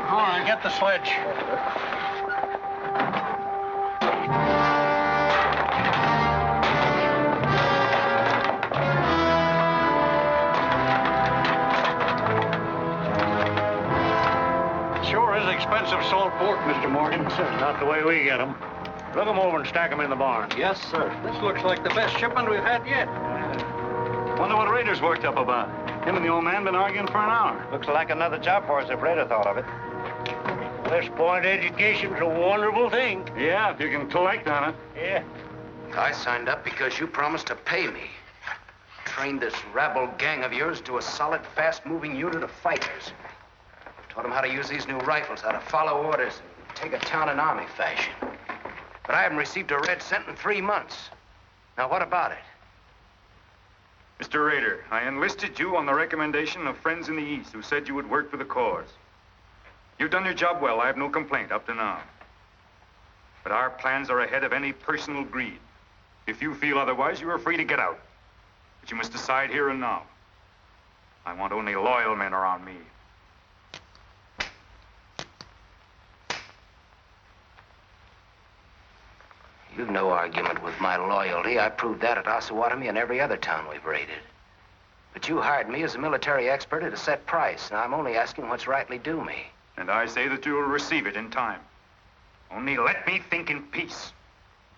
All right, get the sledge. Sure is expensive salt pork, Mr. Morgan. Not the way we get them. Look them over and stack them in the barn. Yes, sir. This looks like the best shipment we've had yet. Wonder what Rader's worked up about. Him and the old man been arguing for an hour. Looks like another job for us if Raider thought of it. At this point, education's a wonderful thing. Yeah, if you can collect on it. Yeah. I signed up because you promised to pay me. Trained this rabble gang of yours to a solid, fast-moving unit of fighters. Taught them how to use these new rifles, how to follow orders, and take a town in army fashion. But I haven't received a red cent in 3 months. Now, what about it? Mr. Rader, I enlisted you on the recommendation of friends in the East who said you would work for the cause. You've done your job well. I have no complaint up to now. But our plans are ahead of any personal greed. If you feel otherwise, you are free to get out. But you must decide here and now. I want only loyal men around me. You've no argument with my loyalty. I proved that at Osawatomie and every other town we've raided. But you hired me as a military expert at a set price. Now, I'm only asking what's rightly due me. And I say that you will receive it in time. Only let me think in peace.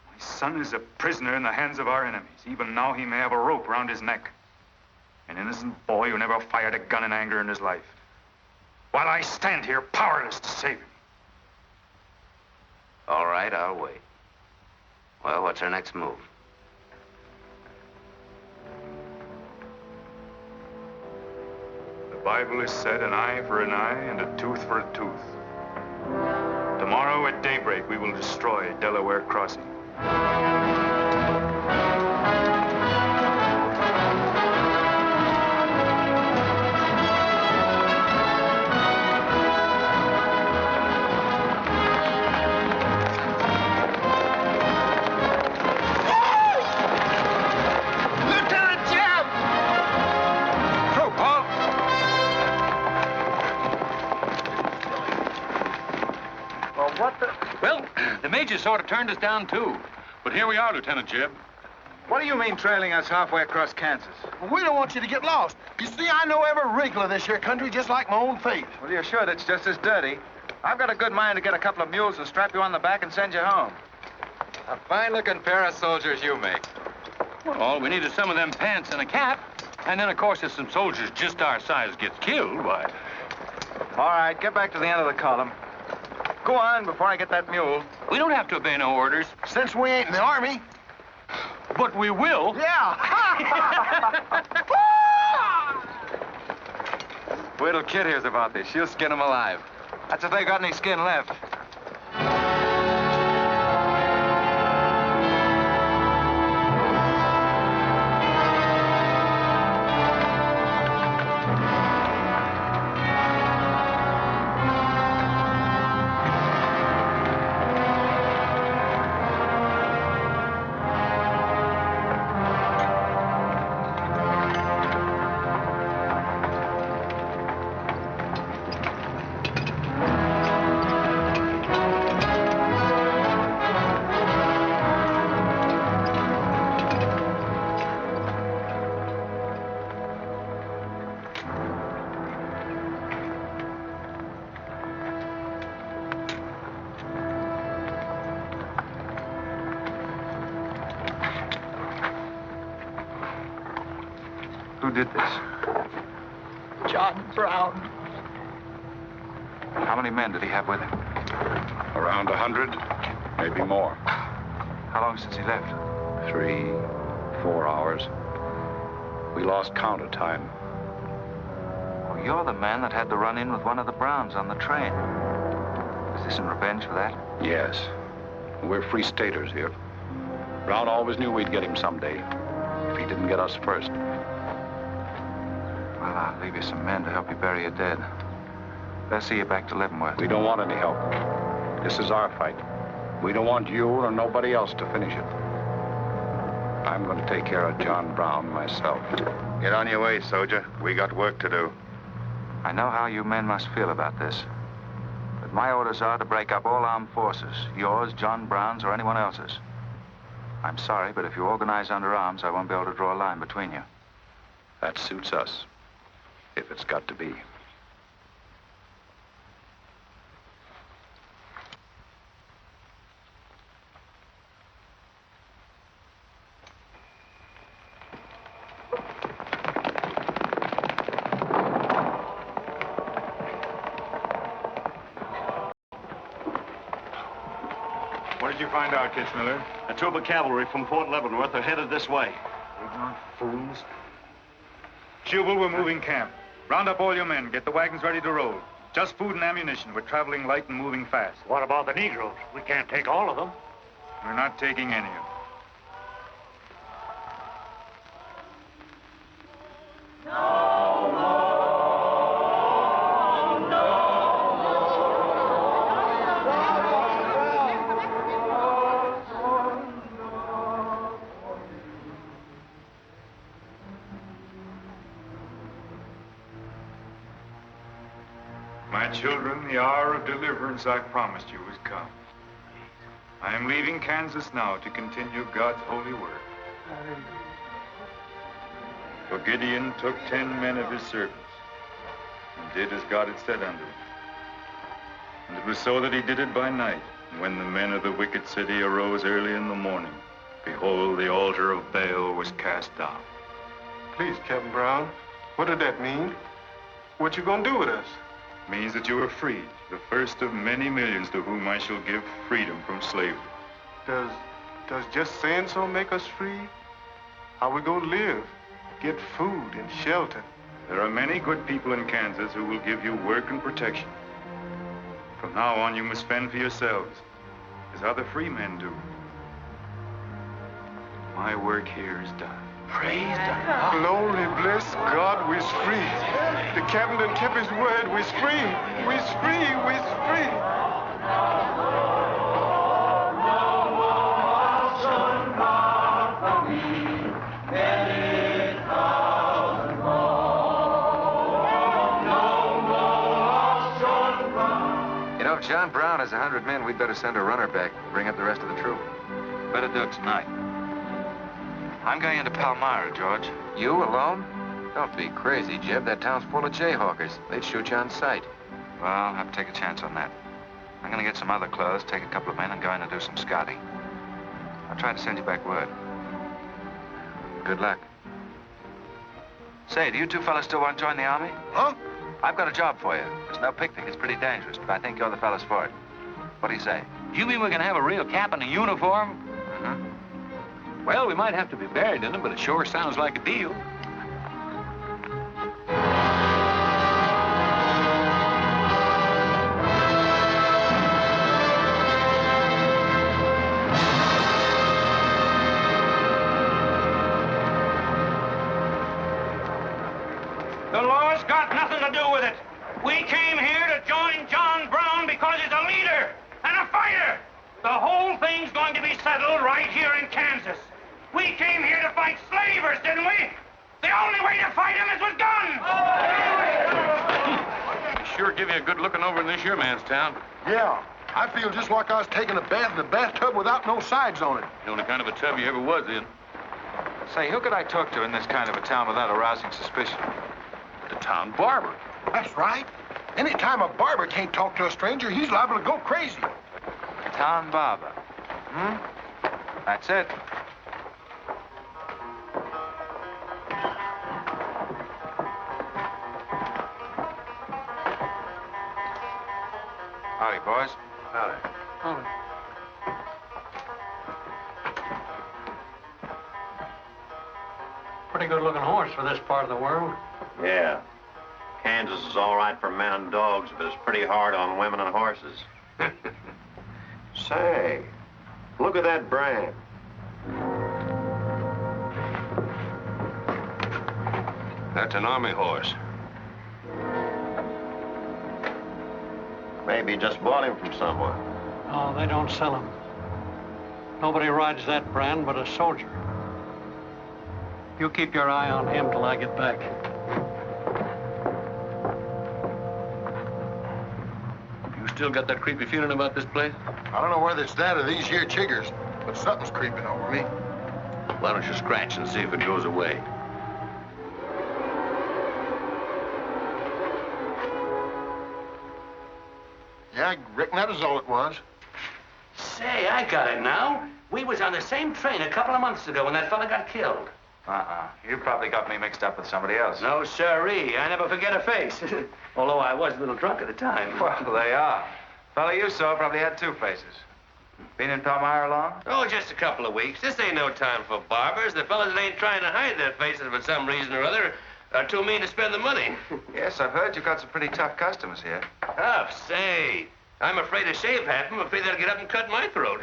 My son is a prisoner in the hands of our enemies. Even now, he may have a rope around his neck. An innocent boy who never fired a gun in anger in his life. While I stand here powerless to save him. All right, I'll wait. Well, what's our next move? The Bible has said an eye for an eye and a tooth for a tooth. Tomorrow at daybreak, we will destroy Delaware Crossing. Well, the major sort of turned us down, too. But here we are, Lieutenant Jeb. What do you mean trailing us halfway across Kansas? Well, we don't want you to get lost. You see, I know every wrinkle of this here country just like my own face. Well, you're sure that's just as dirty? I've got a good mind to get a couple of mules and strap you on the back and send you home. A fine-looking pair of soldiers you make. Well, all we need is some of them pants and a cap. And then, of course, if some soldiers just our size gets killed, why... All right, get back to the end of the column. Go on before I get that mule. We don't have to obey no orders. Since we ain't in the army. But we will. Yeah. Wait till Kid hears about this. She'll skin him alive. That's if they got any skin left. Who did this? John Brown. How many men did he have with him? Around 100, maybe more. How long since he left? 3, 4 hours. We lost count of time. Well, you're the man that had the run-in with one of the Browns on the train. Is this in revenge for that? Yes. We're free staters here. Brown always knew we'd get him someday, if he didn't get us first. Well, I'll leave you some men to help you bury your dead. They'll see you back to Leavenworth. We don't want any help. This is our fight. We don't want you or nobody else to finish it. I'm going to take care of John Brown myself. Get on your way, soldier. We got work to do. I know how you men must feel about this. But my orders are to break up all armed forces. Yours, John Brown's, or anyone else's. I'm sorry, but if you organize under arms, I won't be able to draw a line between you. That suits us, if it's got to be. What did you find out, Kitzmiller? A troop of cavalry from Fort Leavenworth are headed this way. Ignorant fools. Jubal, we're moving camp. Round up all your men. Get the wagons ready to roll. Just food and ammunition. We're traveling light and moving fast. What about the Negroes? We can't take all of them. We're not taking any of them. My children, the hour of deliverance I promised you has come. I am leaving Kansas now to continue God's holy work. For Gideon took 10 men of his servants and did as God had said unto him. And it was so that he did it by night. And when the men of the wicked city arose early in the morning, behold, the altar of Baal was cast down. Please, Captain Brown, what did that mean? What you gonna do with us? Means that you are freed, the first of many millions to whom I shall give freedom from slavery. Does just saying so make us free? How we gonna live? Get food and shelter? There are many good people in Kansas who will give you work and protection. From now on, you must fend for yourselves, as other free men do. My work here is done. Praise God. Glory, bless God, we's free. The captain done kept his word, we's free. We's free, we's free. You know, if John Brown has 100 men, we'd better send a runner back, bring up the rest of the troop. Better do it tonight. I'm going into Palmyra, George. You alone? Don't be crazy, Jeb. That town's full of jayhawkers. They'd shoot you on sight. Well, I'll have to take a chance on that. I'm going to get some other clothes, take a couple of men, and go in and do some scouting. I'll try to send you back word. Good luck. Say, do you two fellas still want to join the Army? Huh? I've got a job for you. It's no picnic. It's pretty dangerous, but I think you're the fellas for it. What do you say? You mean we can have a real cap and a uniform? Mm-hmm. Well, we might have to be buried in them, but it sure sounds like a deal. The law's got nothing to do with it. We came here to join John Brown because he's a leader and a fighter. The whole thing's going to be settled right here in Kansas. We came here to fight slavers, didn't we? The only way to fight them is with guns. Sure give you a good looking over in this here man's town. Yeah, I feel just like I was taking a bath in a bathtub without no sides on it. The only kind of a tub you ever was in. Say, who could I talk to in this kind of a town without arousing suspicion? The town barber. That's right. Anytime a barber can't talk to a stranger, he's liable to go crazy. Town barber. That's it. Howdy, boys. Howdy. Pretty good-looking horse for this part of the world. Yeah. Kansas is all right for men and dogs, but it's pretty hard on women and horses. Say, look at that brand. That's an army horse. Maybe you just bought him from someone. Oh, they don't sell them. Nobody rides that brand but a soldier. You keep your eye on him till I get back. You still got that creepy feeling about this place? I don't know whether it's that or these here chiggers, but something's creeping over me. Why don't you scratch and see if it goes away? Yeah, I reckon that is all it was. Say, I got it now. We was on the same train a couple of months ago when that fella got killed. You probably got me mixed up with somebody else. No, sirree. I never forget a face. Although I was a little drunk at the time. Well, they are. Fella you saw probably had two faces. Been in Palmyra long? Oh, just a couple of weeks. This ain't no time for barbers. The fellas that ain't trying to hide their faces for some reason or other are too mean to spend the money. Yes, I've heard you've got some pretty tough customers here. Tough, say. I'm afraid to shave half of them. I'm afraid they'll get up and cut my throat.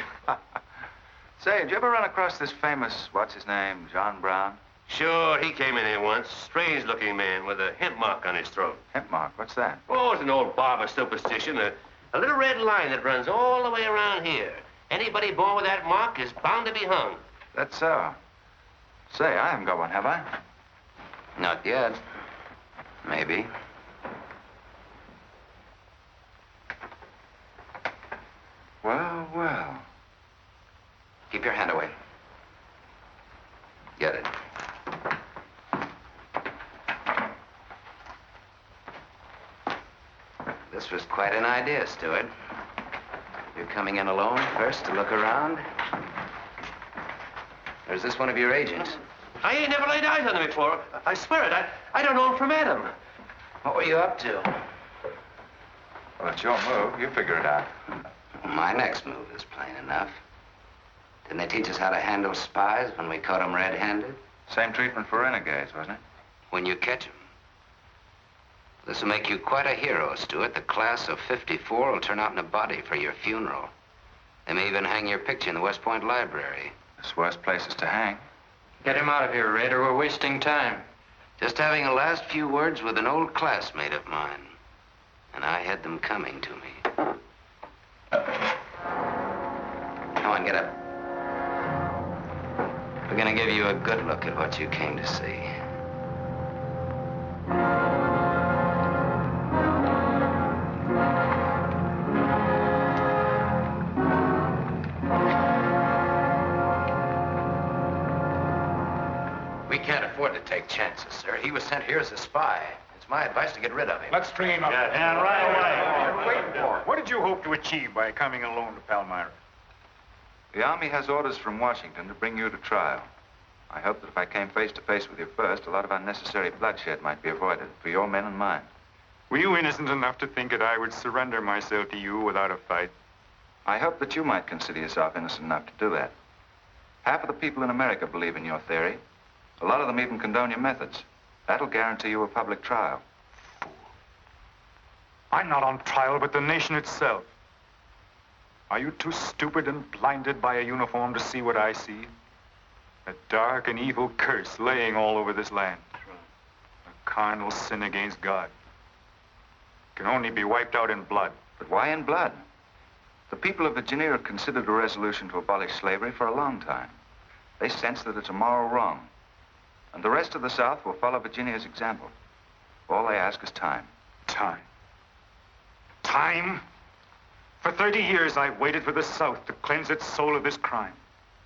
Say, did you ever run across this famous, what's his name, John Brown? Sure, he came in here once. Strange-looking man with a hemp mark on his throat. Hemp mark? What's that? Oh, it's an old barber superstition. A little red line that runs all the way around here. Anybody born with that mark is bound to be hung. That's so. Say, I haven't got one, have I? Not yet. Maybe. Well, well. Keep your hand away. Get it. This was quite an idea, Stewart. You're coming in alone first to look around? Or is this one of your agents? I ain't never laid eyes on him before. I swear it. I don't know him from Adam. What were you up to? Well, it's your move. You figure it out. My next move is plain enough. Didn't they teach us how to handle spies when we caught them red-handed? Same treatment for renegades, wasn't it? When you catch them. This will make you quite a hero, Stewart. The class of '54 will turn out in a body for your funeral. They may even hang your picture in the West Point Library. There's worse places to hang. Get him out of here, Red, or we're wasting time. Just having a last few words with an old classmate of mine. And I had them coming to me. Come on, get up. We're gonna give you a good look at what you came to see. We can't afford to take chances, sir. He was sent here as a spy. It's my advice to get rid of him. Let's train up. And right away. Wait for it. What did you hope to achieve by coming alone to Palmyra? The Army has orders from Washington to bring you to trial. I hope that if I came face to face with you first, a lot of unnecessary bloodshed might be avoided for your men and mine. Were you innocent enough to think that I would surrender myself to you without a fight? I hope that you might consider yourself innocent enough to do that. Half of the people in America believe in your theory. A lot of them even condone your methods. That'll guarantee you a public trial. I'm not on trial, but the nation itself. Are you too stupid and blinded by a uniform to see what I see? A dark and evil curse laying all over this land. A carnal sin against God. Can only be wiped out in blood. But why in blood? The people of Virginia have considered a resolution to abolish slavery for a long time. They sense that it's a moral wrong. And the rest of the South will follow Virginia's example. All they ask is time. Time. Time? For 30 years, I've waited for the South to cleanse its soul of this crime.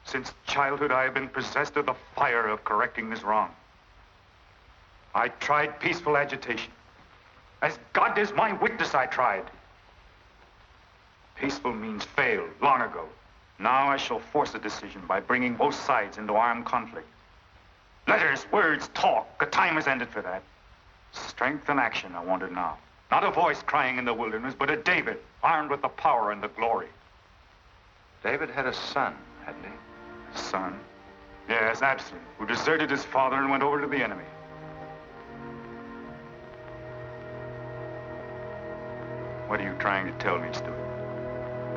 Since childhood, I have been possessed of the fire of correcting this wrong. I tried peaceful agitation. As God is my witness, I tried. Peaceful means failed long ago. Now I shall force a decision by bringing both sides into armed conflict. Letters, words, talk. The time has ended for that. Strength and action are wanted now. Not a voice crying in the wilderness, but a David, armed with the power and the glory. David had a son, hadn't he? Son? Yes, Absalom, who deserted his father and went over to the enemy. What are you trying to tell me, Stuart?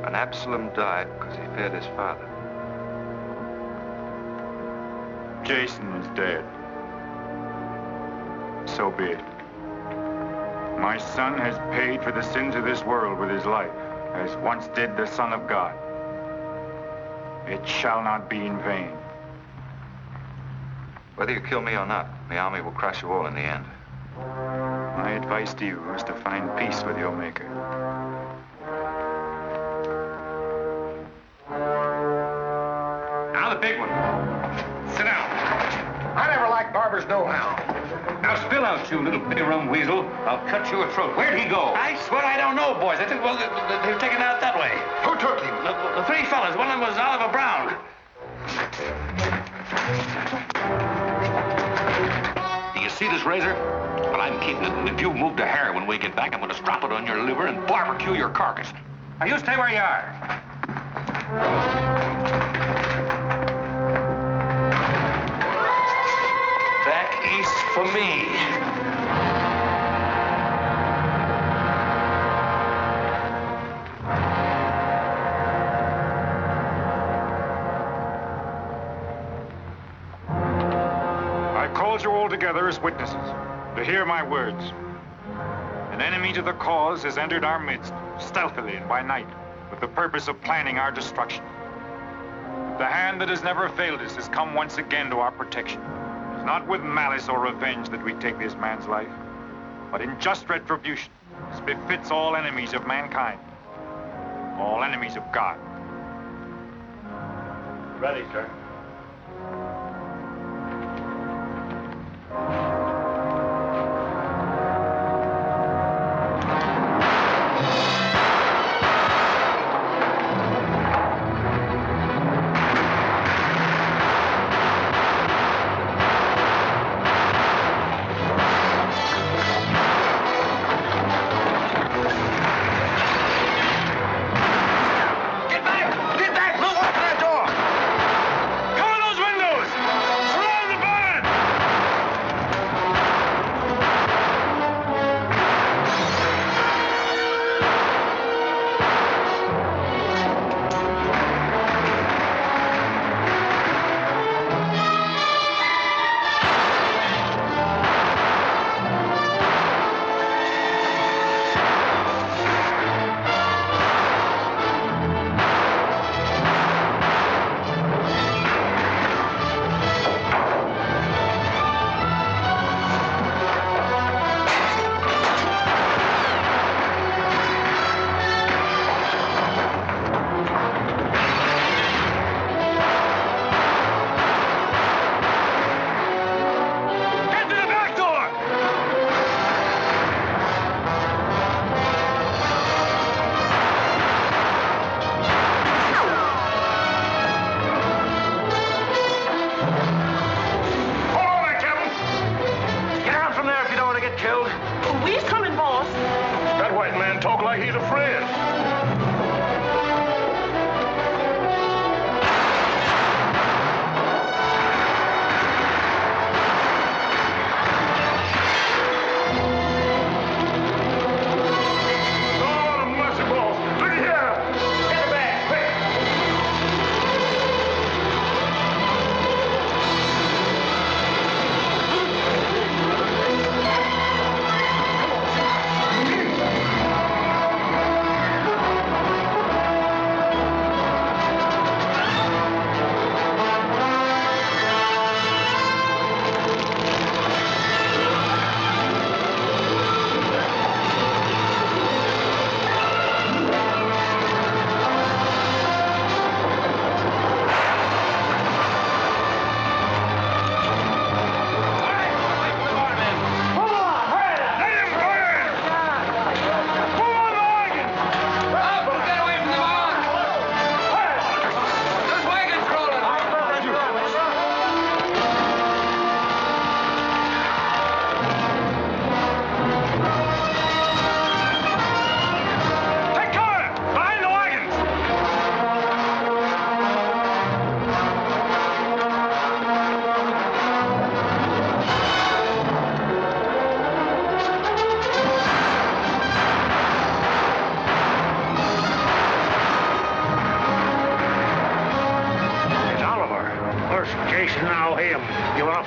And Absalom died because he feared his father. Jason is dead. So be it. My son has paid for the sins of this world with his life, as once did the Son of God. It shall not be in vain. Whether you kill me or not, the army will crush you all in the end. My advice to you is to find peace with your Maker. Now the big one. Sit down. I never liked Barber's know-how. Now spill out, you little bay-rum weasel. I'll cut your throat. Where'd he go? I swear I don't know, boys. I think, well, they were taken out that way. Who took him? The three fellas. One of them was Oliver Brown. Do you see this razor? Well, I'm keeping it, and if you move a hair when we get back, I'm going to strap it on your liver and barbecue your carcass. Now, you stay where you are. Back east for me. I called you all together as witnesses to hear my words. An enemy to the cause has entered our midst, stealthily and by night, with the purpose of planning our destruction. The hand that has never failed us has come once again to our protection. It's not with malice or revenge that we take this man's life, but in just retribution, as befits all enemies of mankind, all enemies of God. Ready, sir.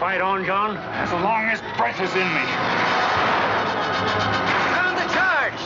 fight on, John? As long as breath is in me. Sound the charge!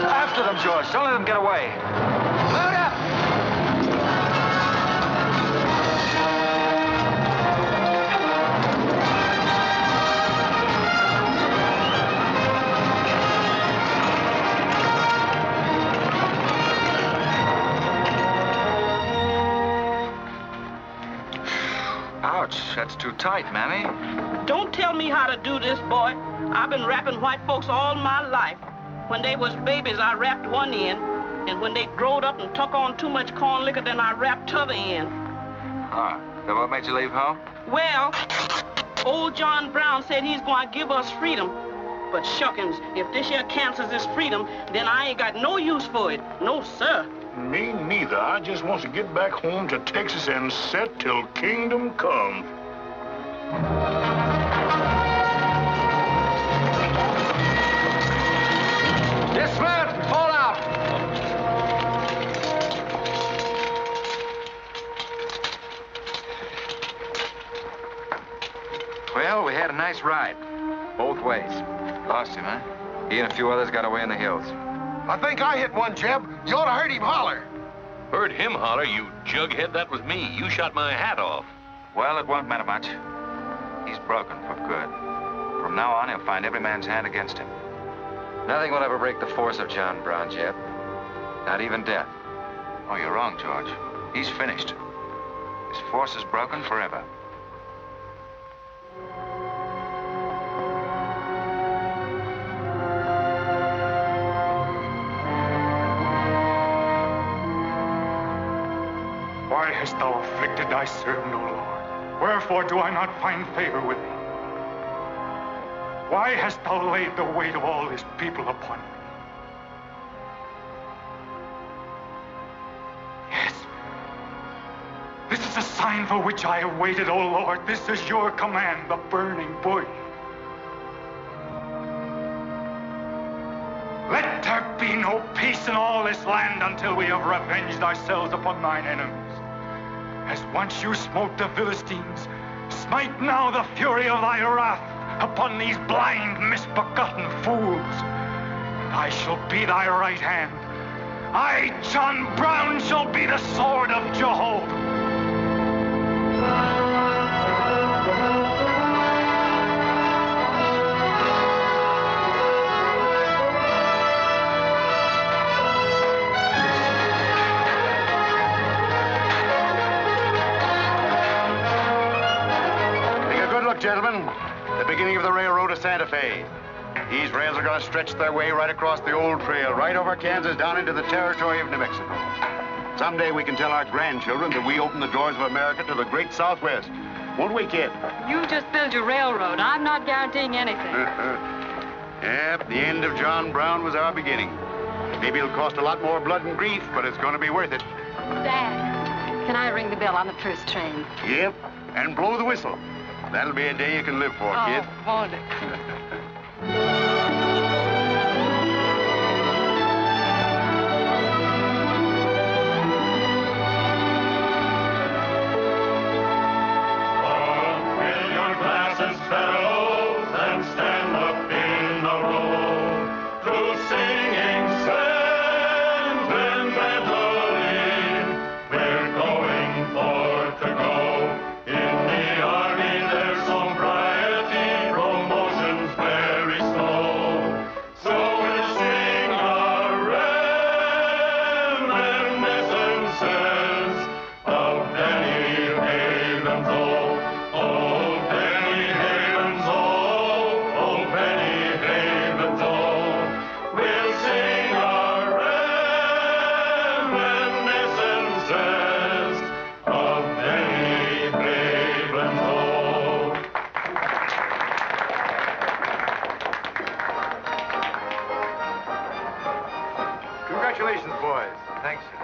After them, George. Don't let them get away. Load up! Ouch, that's too tight, Mammy. Don't tell me how to do this, boy. I've been wrapping white folks all my life. When they was babies, I wrapped one end, and when they growed up and took on too much corn liquor, then I wrapped t'other end. Ah, that what made you leave home? Well, old John Brown said he's going to give us freedom. But shuckins, if this here cancels this freedom, then I ain't got no use for it. No, sir. Me neither. I just want to get back home to Texas and set till kingdom come. Dismount! Fall out! Well, we had a nice ride. Both ways. Lost him, huh? He and a few others got away in the hills. I think I hit one, Jeb. You ought to heard him holler. Heard him holler, you jughead. That was me. You shot my hat off. Well, it won't matter much. He's broken for good. From now on, he'll find every man's hand against him. Nothing will ever break the force of John Brown, Jeb. Not even death. Oh, you're wrong, George. He's finished. His force is broken forever. Why hast thou afflicted thy servant, O Lord? Wherefore do I not find favor with thee? Why hast thou laid the weight of all this people upon me? Yes. This is a sign for which I have waited, O Lord. This is your command, the burning bush. Let there be no peace in all this land until we have revenged ourselves upon thine enemies. As once you smote the Philistines, smite now the fury of thy wrath upon these blind, misbegotten fools. And I shall be thy right hand. I, John Brown, shall be the sword of Jehovah. Gentlemen, the beginning of the railroad to Santa Fe. These rails are going to stretch their way right across the old trail, right over Kansas, down into the territory of New Mexico. Someday we can tell our grandchildren that we opened the doors of America to the great Southwest. Won't we, kid? You just build your railroad. I'm not guaranteeing anything. Yep, the end of John Brown was our beginning. Maybe it'll cost a lot more blood and grief, but it's going to be worth it. Dad, can I ring the bell on the first train? Yep, and blow the whistle. That'll be a day you can live for, kid. Won't it? Fill your glasses, fellows, and stand up in a row to think so.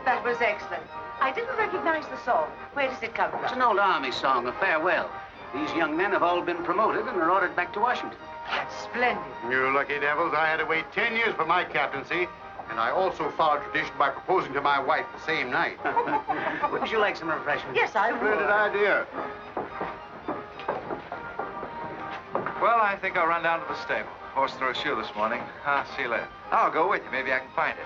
That was excellent. I didn't recognize the song. Where does it come from? It's an old Army song, a farewell. These young men have all been promoted and are ordered back to Washington. That's splendid. You lucky devils, I had to wait 10 years for my captaincy, and I also followed tradition by proposing to my wife the same night. Wouldn't you like some refreshment? Yes, I would. Splendid idea. Well, I think I'll run down to the stable. Horse threw a shoe this morning. I'll see you later. I'll go with you. Maybe I can find it.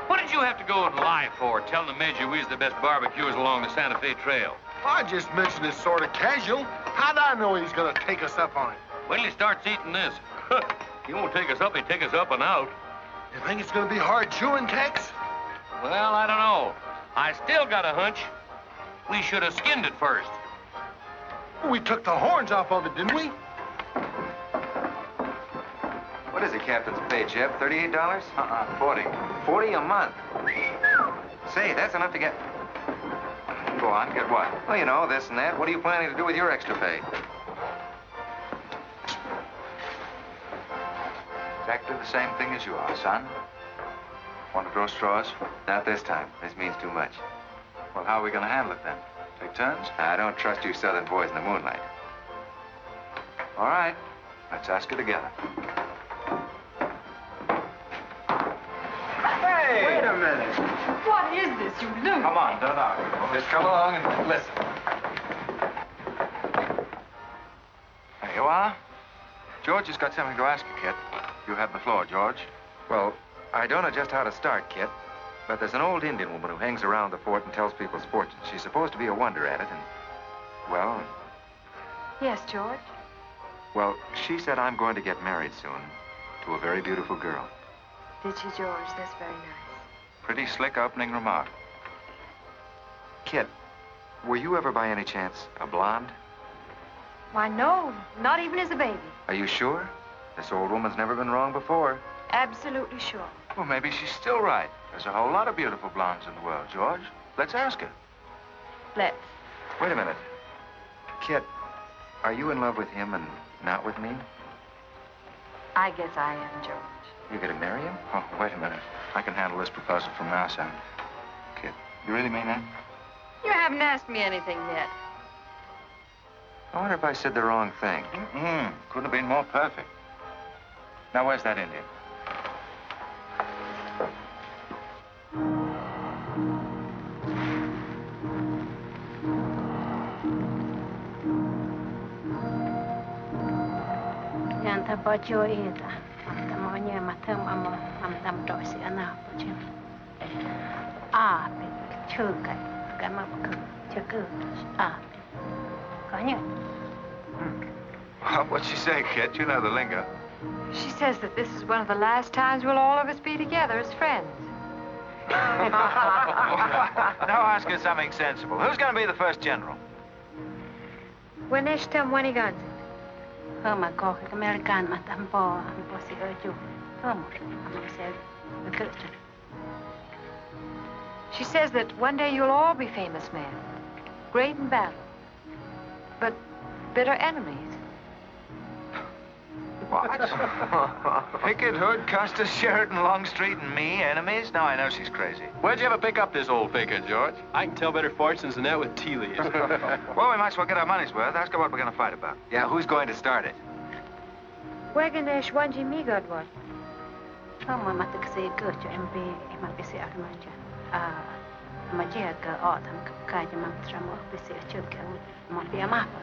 What did you have to go and lie for, telling the Major we's the best barbecuers along the Santa Fe Trail? I just mentioned it sort of casual. How'd I know he's gonna take us up on it? Wait till he starts eating this. He won't take us up, he'll take us up and out. You think it's gonna be hard chewing, Tex? Well, I don't know. I still got a hunch. We should have skinned it first. We took the horns off of it, didn't we? What is it, Captain's pay, Jeb? $38? 40. 40 a month. Say, that's enough to get... Go on, get what? Well, you know, this and that. What are you planning to do with your extra pay? Exactly the same thing as you are, son. Want to draw straws? Not this time. This means too much. Well, how are we going to handle it then? Take turns? I don't trust you southern boys in the moonlight. All right. Let's ask it together. Hey! Wait a minute. What is this, you loon? Come on, don't argue. Just come along and listen. There you are. George has got something to ask you, Kit. You have the floor, George. Well, I don't know just how to start, Kit, but there's an old Indian woman who hangs around the fort and tells people's fortunes. She's supposed to be a wonder at it, and, well... Yes, George? Well, she said I'm going to get married soon to a very beautiful girl. Did she, George? That's very nice. Pretty slick opening remark. Kit, were you ever by any chance a blonde? Why, no. Not even as a baby. Are you sure? This old woman's never been wrong before. Absolutely sure. Well, maybe she's still right. There's a whole lot of beautiful blondes in the world, George. Let's ask her. Let's. Wait a minute. Kit, are you in love with him and not with me? I guess I am, George. You're going to marry him? Oh, wait a minute. I can handle this proposal from now on. Kit, you really mean that? You haven't asked me anything yet. I wonder if I said the wrong thing. Couldn't have been more perfect. Now, where's that Indian? Yanta bajo ida, tamanya matam amo am dosi ana bajim. Ah, chuka, kama chuka, ah, kanya. What'd she say, Kit? You know the lingo. She says that this is one of the last times we'll all of us be together as friends. Now ask her something sensible. Who's going to be the first general? When they stem when he guns. Hama ko American matampo si oju. Hama said the Christian. She says that one day you'll all be famous men, great in battle, but bitter enemies. What? Pickett, Hood, Custer, Sheridan, Longstreet, and me, enemies? Now I know she's crazy. Where'd you ever pick up this old faker, George? I can tell better fortunes than that with tea leaves. Well, we might as well get our money's worth. Ask her what we're going to fight about. Yeah, who's going to start it? Weganesh wanji mi godwat. Hama matakse gocho MB mabisi armaja. Ah, magia ka autumn kaja mamtramo bisi achulka mabi amapa.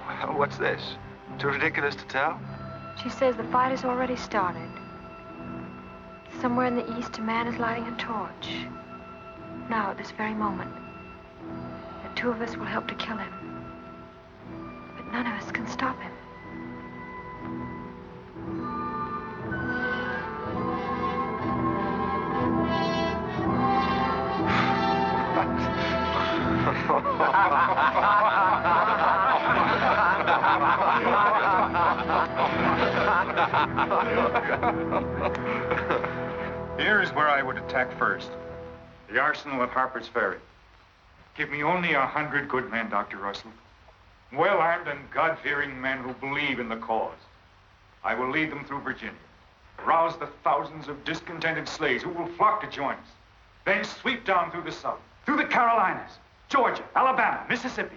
Well, what's this? Too ridiculous to tell? She says the fight has already started. Somewhere in the east, a man is lighting a torch. Now, at this very moment, the two of us will help to kill him. But none of us can stop him. Here's where I would attack first. The arsenal at Harper's Ferry. Give me only 100 good men, Dr. Russell. Well-armed and God-fearing men who believe in the cause. I will lead them through Virginia. Rouse the thousands of discontented slaves who will flock to join us. Then sweep down through the South, through the Carolinas, Georgia, Alabama, Mississippi.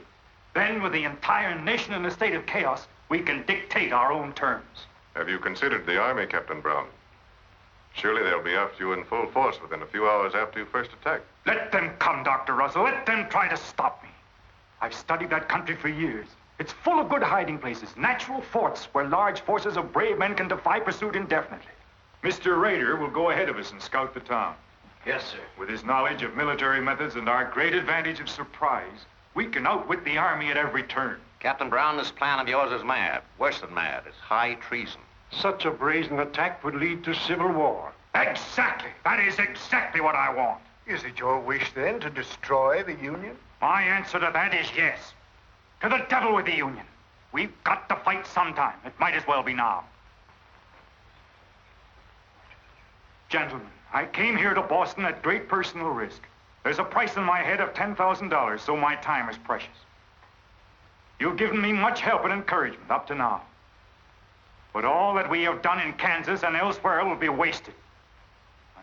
Then, with the entire nation in a state of chaos, we can dictate our own terms. Have you considered the Army, Captain Brown? Surely they'll be after you in full force within a few hours after you first attack. Let them come, Dr. Russell. Let them try to stop me. I've studied that country for years. It's full of good hiding places, natural forts where large forces of brave men can defy pursuit indefinitely. Mr. Rader will go ahead of us and scout the town. Yes, sir. With his knowledge of military methods and our great advantage of surprise, we can outwit the Army at every turn. Captain Brown, this plan of yours is mad. Worse than mad. It's high treason. Such a brazen attack would lead to civil war. Exactly. That is exactly what I want. Is it your wish, then, to destroy the Union? My answer to that is yes. To the devil with the Union. We've got to fight sometime. It might as well be now. Gentlemen, I came here to Boston at great personal risk. There's a price in my head of $10,000, so my time is precious. You've given me much help and encouragement up to now. But all that we have done in Kansas and elsewhere will be wasted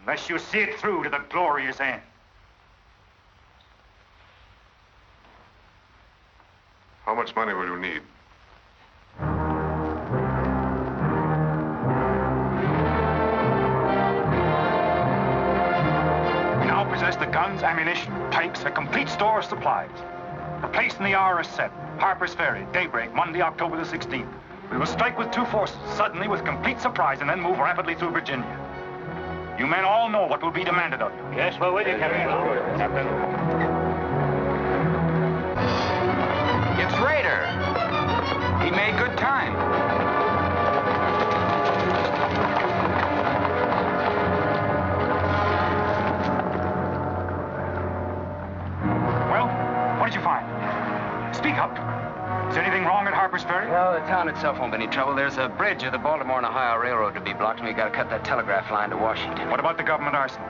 unless you see it through to the glorious end. How much money will you need? We now possess the guns, ammunition, tanks, a complete store of supplies. The place and the hour are set. Harper's Ferry, daybreak, Monday, October the 16th. We will strike with two forces, suddenly with complete surprise, and then move rapidly through Virginia. You men all know what will be demanded of you. Yes, we're with you, Captain. Captain. It's Rader. He made good time. Well, what did you find? Speak up. Is anything wrong at Harper's Ferry? No, the town itself won't be any trouble. There's a bridge of the Baltimore and Ohio Railroad to be blocked, and we got to cut that telegraph line to Washington. What about the government arsenal?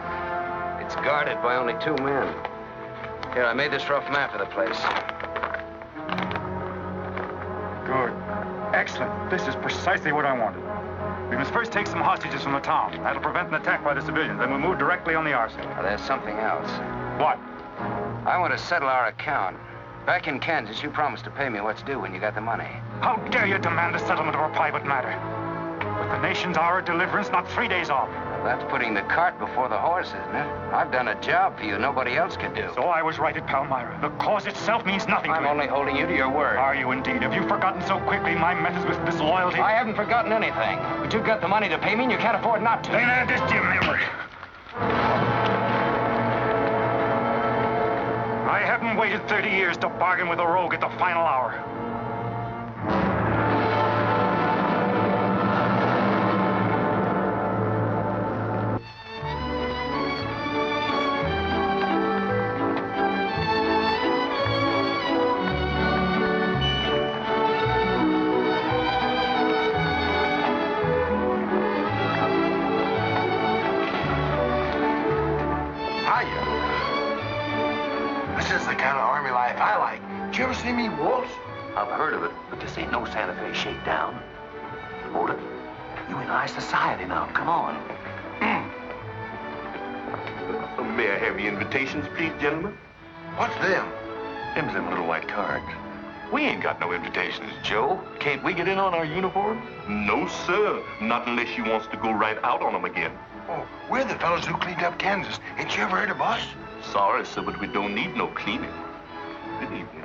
It's guarded by only 2 men. Here, I made this rough map of the place. Good. Excellent. This is precisely what I wanted. We must first take some hostages from the town. That'll prevent an attack by the civilians. Then we'll move directly on the arsenal. Now, there's something else. What? I want to settle our account. Back in Kansas, you promised to pay me what's due when you got the money. How dare you demand a settlement of a private matter? With the nation's hour of deliverance not 3 days off. Well, that's putting the cart before the horse, isn't it? I've done a job for you nobody else could do. So I was right at Palmyra. The cause itself means nothing to I'm you. only holding you to your word. Are you indeed? Have you forgotten so quickly my methods with disloyalty? I haven't forgotten anything. But you've got the money to pay me and you can't afford not to. Then add this to your memory. I haven't waited 30 years to bargain with a rogue at the final hour. This is the kind of army life I like. Did you ever see me wolves? I've heard of it, but this ain't no Santa Fe shakedown. Hold it. You in high society now. Come on. May I have your invitations, please, gentlemen? What's them? Them's them little white cards. We ain't got no invitations, Joe. Can't we get in on our uniforms? No, sir. Not unless you wants to go right out on them again. Oh, we're the fellows who cleaned up Kansas. Ain't you ever heard of us? Sorry, sir, but we don't need no cleaning. Good evening.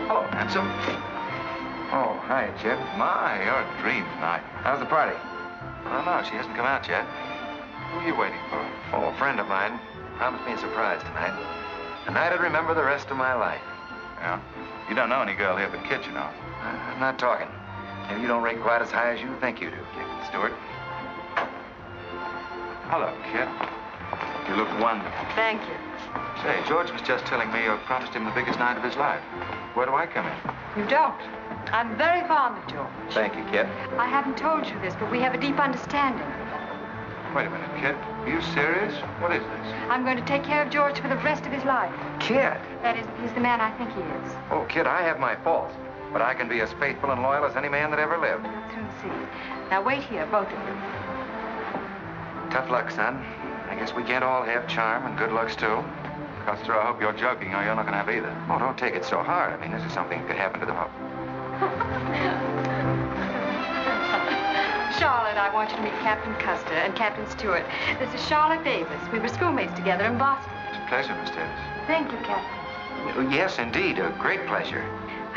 Hello, handsome. Oh, hi, Chip. My, you're a dream tonight. How's the party? I don't know. She hasn't come out yet. Who are you waiting for? Oh, a friend of mine promised me a surprise tonight. A night I'd remember the rest of my life. Yeah? You don't know any girl here but Kit, you know. I'm not talking. Maybe you don't rate quite as high as you think you do, Kid. Stewart. Hello, Kid. You look wonderful. Thank you. Say, George was just telling me you promised him the biggest night of his life. Where do I come in? You don't. I'm very fond of George. Thank you, Kid. I haven't told you this, but we have a deep understanding. Wait a minute, Kid. Are you serious? What is this? I'm going to take care of George for the rest of his life. Kid! That is, if he's the man I think he is. Oh, Kid, I have my faults. But I can be as faithful and loyal as any man that ever lived. We'll soon see. Now wait here, both of you. Tough luck, son. I guess we can't all have charm and good looks, too. Custer, I hope you're joking, or you're not going to have either. Oh, don't take it so hard. I mean, this is something that could happen to the... Charlotte, I want you to meet Captain Custer and Captain Stewart. This is Charlotte Davis. We were schoolmates together in Boston. It's a pleasure, Miss Davis. Thank you, Captain. Yes, indeed. A great pleasure.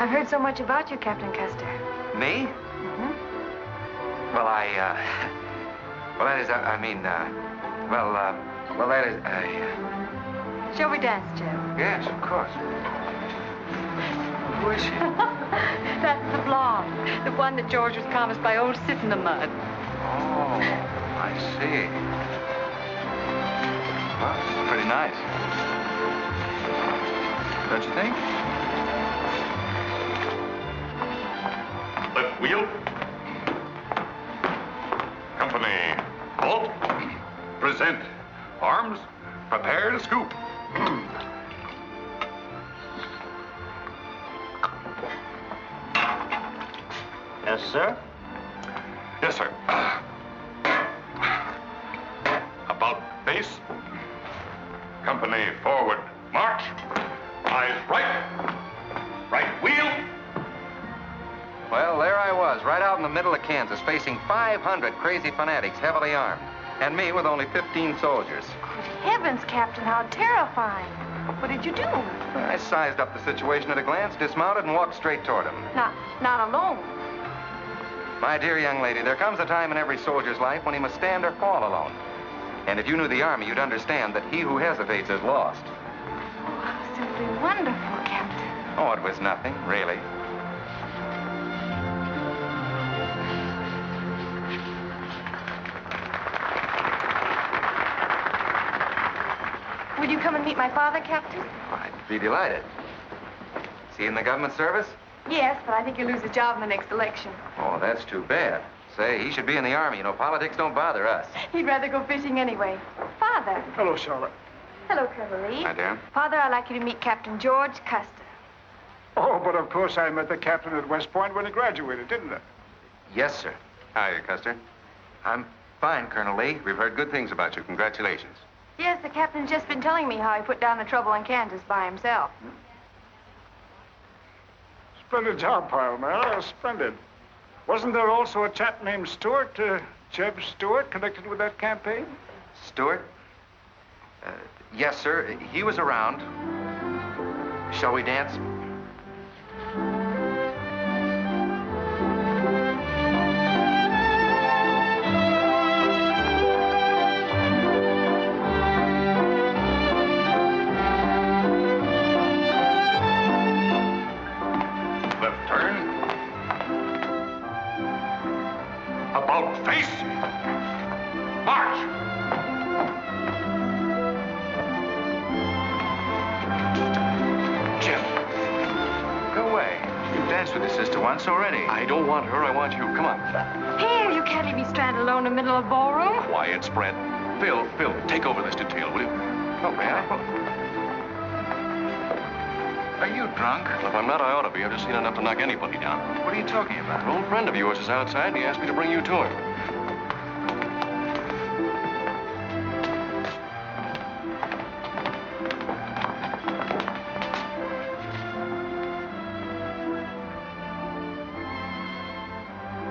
I've heard so much about you, Captain Custer. Me? Mm-hmm. Well, well, that is, well, that is, Shall we dance, Joe? Yes, of course. Who is she? That's the blonde. The one that George was promised by old Sit in the Mud. Oh, I see. Well, it's pretty nice. Don't you think? Left wheel. Company, halt. Present. Arms, prepare to scoop. Yes, sir? Yes, sir. About face. Company, forward. March. Eyes right. Right wheel. Well, there I was, right out in the middle of Kansas, facing 500 crazy fanatics, heavily armed. And me with only 15 soldiers. Heavens, Captain, how terrifying. What did you do? I sized up the situation at a glance, dismounted, and walked straight toward him. Not alone. My dear young lady, there comes a time in every soldier's life when he must stand or fall alone. And if you knew the Army, you'd understand that he who hesitates is lost. Oh, how simply wonderful, Captain. Oh, it was nothing, really. Will you come and meet my father, Captain? I'd be delighted. Is he in the government service? Yes, but I think he'll lose his job in the next election. Oh, that's too bad. Say, he should be in the Army. You know, politics don't bother us. He'd rather go fishing anyway. Father. Hello, Charlotte. Hello, Colonel Lee. Hi, dear. Father, I'd like you to meet Captain George Custer. Oh, but of course I met the captain at West Point when he graduated, didn't I? Yes, sir. Hi, Custer. I'm fine, Colonel Lee. We've heard good things about you. Congratulations. Yes, the captain's just been telling me how he put down the trouble in Kansas by himself. Splendid job, pile, man. Splendid. Wasn't there also a chap named Stewart, Jeb Stewart, connected with that campaign? Stewart? Yes, sir. He was around. Shall we dance? Left turn. About face. March. Jim. Go away. You've danced with your sister once already. I don't want her. I want you. Come on. Here, you can't leave me stranded alone in the middle of a ballroom. Quiet, spread. Phil, take over this detail, will you? Oh, may I? Are you drunk? If I'm not, I ought to be. I've just seen enough to knock anybody down. What are you talking about? An old friend of yours is outside, and he asked me to bring you to him.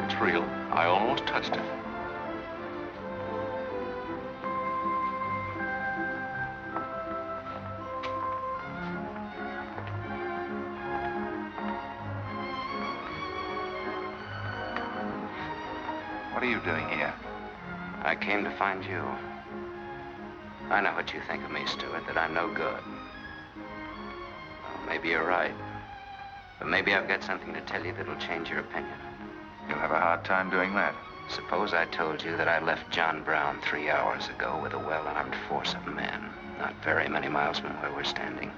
It's real. I almost touched it. What are you doing here? I came to find you. I know what you think of me, Stewart, that I'm no good. Well, maybe you're right. But maybe I've got something to tell you that'll change your opinion. You'll have a hard time doing that. Suppose I told you that I left John Brown 3 hours ago with a well-armed force of men, not very many miles from where we're standing.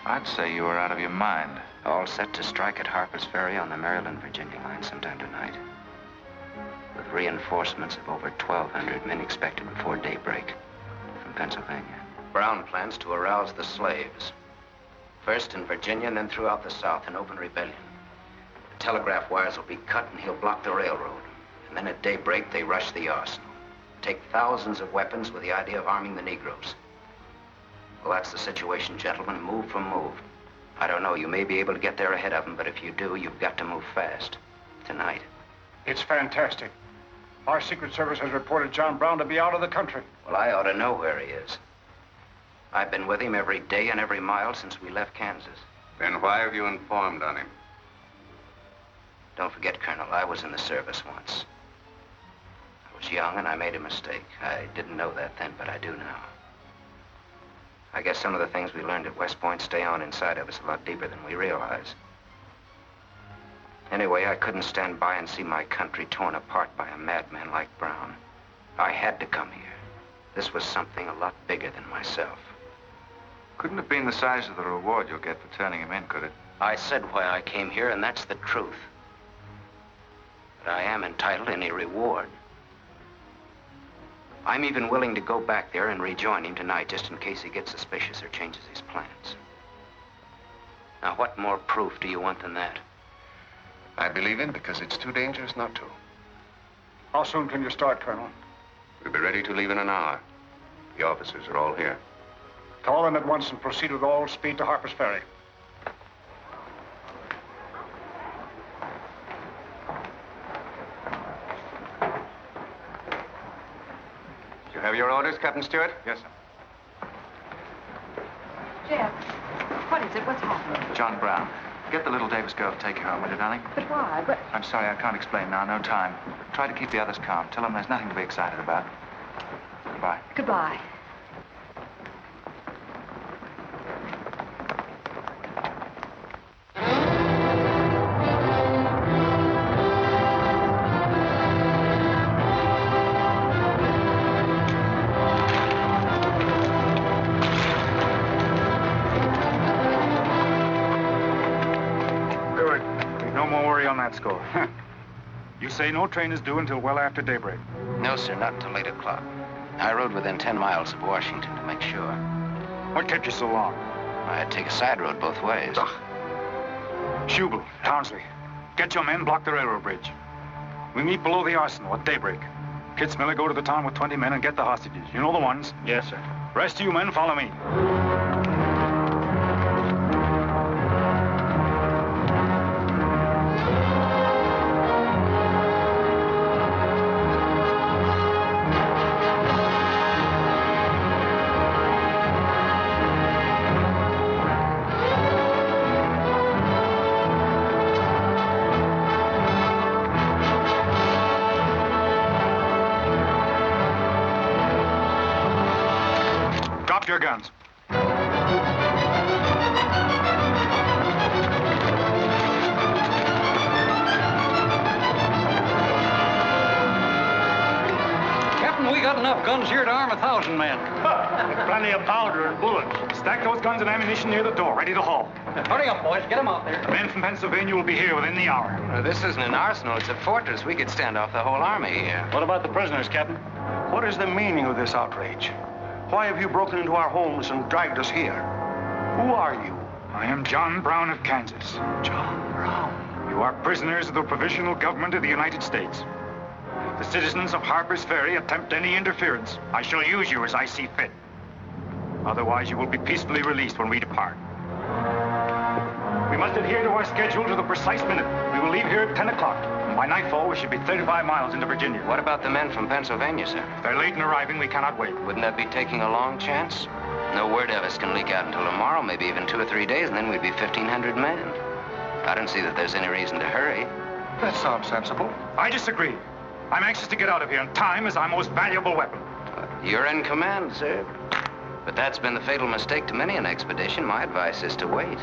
I'd say you were out of your mind. All set to strike at Harper's Ferry on the Maryland-Virginia line sometime tonight. With reinforcements of over 1,200 men expected before daybreak from Pennsylvania. Brown plans to arouse the slaves. First in Virginia and then throughout the South in open rebellion. The telegraph wires will be cut and he'll block the railroad. And then at daybreak, they rush the arsenal. Take thousands of weapons with the idea of arming the Negroes. Well, that's the situation, gentlemen. Move for move. I don't know, you may be able to get there ahead of them, but if you do, you've got to move fast. Tonight. It's fantastic. Our Secret Service has reported John Brown to be out of the country. Well, I ought to know where he is. I've been with him every day and every mile since we left Kansas. Then why have you informed on him? Don't forget, Colonel, I was in the service once. I was young and I made a mistake. I didn't know that then, but I do now. I guess some of the things we learned at West Point stay on inside of us a lot deeper than we realize. Anyway, I couldn't stand by and see my country torn apart by a madman like Brown. I had to come here. This was something a lot bigger than myself. Couldn't have been the size of the reward you'll get for turning him in, could it? I said why I came here, and that's the truth. But I am entitled to any reward. I'm even willing to go back there and rejoin him tonight, just in case he gets suspicious or changes his plans. Now, what more proof do you want than that? I believe him because it's too dangerous not to. How soon can you start, Colonel? We'll be ready to leave in an hour. The officers are all here. Call them at once and proceed with all speed to Harper's Ferry. You have your orders, Captain Stewart? Yes, sir. Jeff, what is it? What's happening? John Brown. Get the little Davis girl to take you home, will you, darling? But why? But I'm sorry, I can't explain now. No time. Try to keep the others calm. Tell them there's nothing to be excited about. Goodbye. goodbye. On that score. You say no train is due until well after daybreak? No, sir, not until 8 o'clock. I rode within 10 miles of Washington to make sure. What kept you so long? I had to take a side road both ways. Schubel, Townsley, get your men, block the railroad bridge. We meet below the arsenal at daybreak. Kitzmiller, go to the town with 20 men and get the hostages. You know the ones? Yes, sir. Rest of you men, follow me. Your guns. Captain, we got enough guns here to arm 1,000 men. Plenty of powder and bullets. Stack those guns and ammunition near the door, ready to haul. Hurry up, boys. Get them out there. The men from Pennsylvania will be here within the hour. This isn't an arsenal. It's a fortress. We could stand off the whole army here. What about the prisoners, Captain? What is the meaning of this outrage? Why have you broken into our homes and dragged us here? Who are you? I am John Brown of Kansas. John Brown. You are prisoners of the provisional government of the United States. If the citizens of Harper's Ferry attempt any interference, I shall use you as I see fit. Otherwise, you will be peacefully released when we depart. We must adhere to our schedule to the precise minute. We will leave here at 10 o'clock. And by nightfall, we should be 35 miles into Virginia. What about the men from Pennsylvania, sir? If they're late in arriving, we cannot wait. Wouldn't that be taking a long chance? No word of us can leak out until tomorrow, maybe even 2 or 3 days, and then we'd be 1,500 men. I don't see that there's any reason to hurry. That sounds sensible. I disagree. I'm anxious to get out of here, and time is our most valuable weapon. You're in command, sir. But that's been the fatal mistake to many an expedition. My advice is to wait.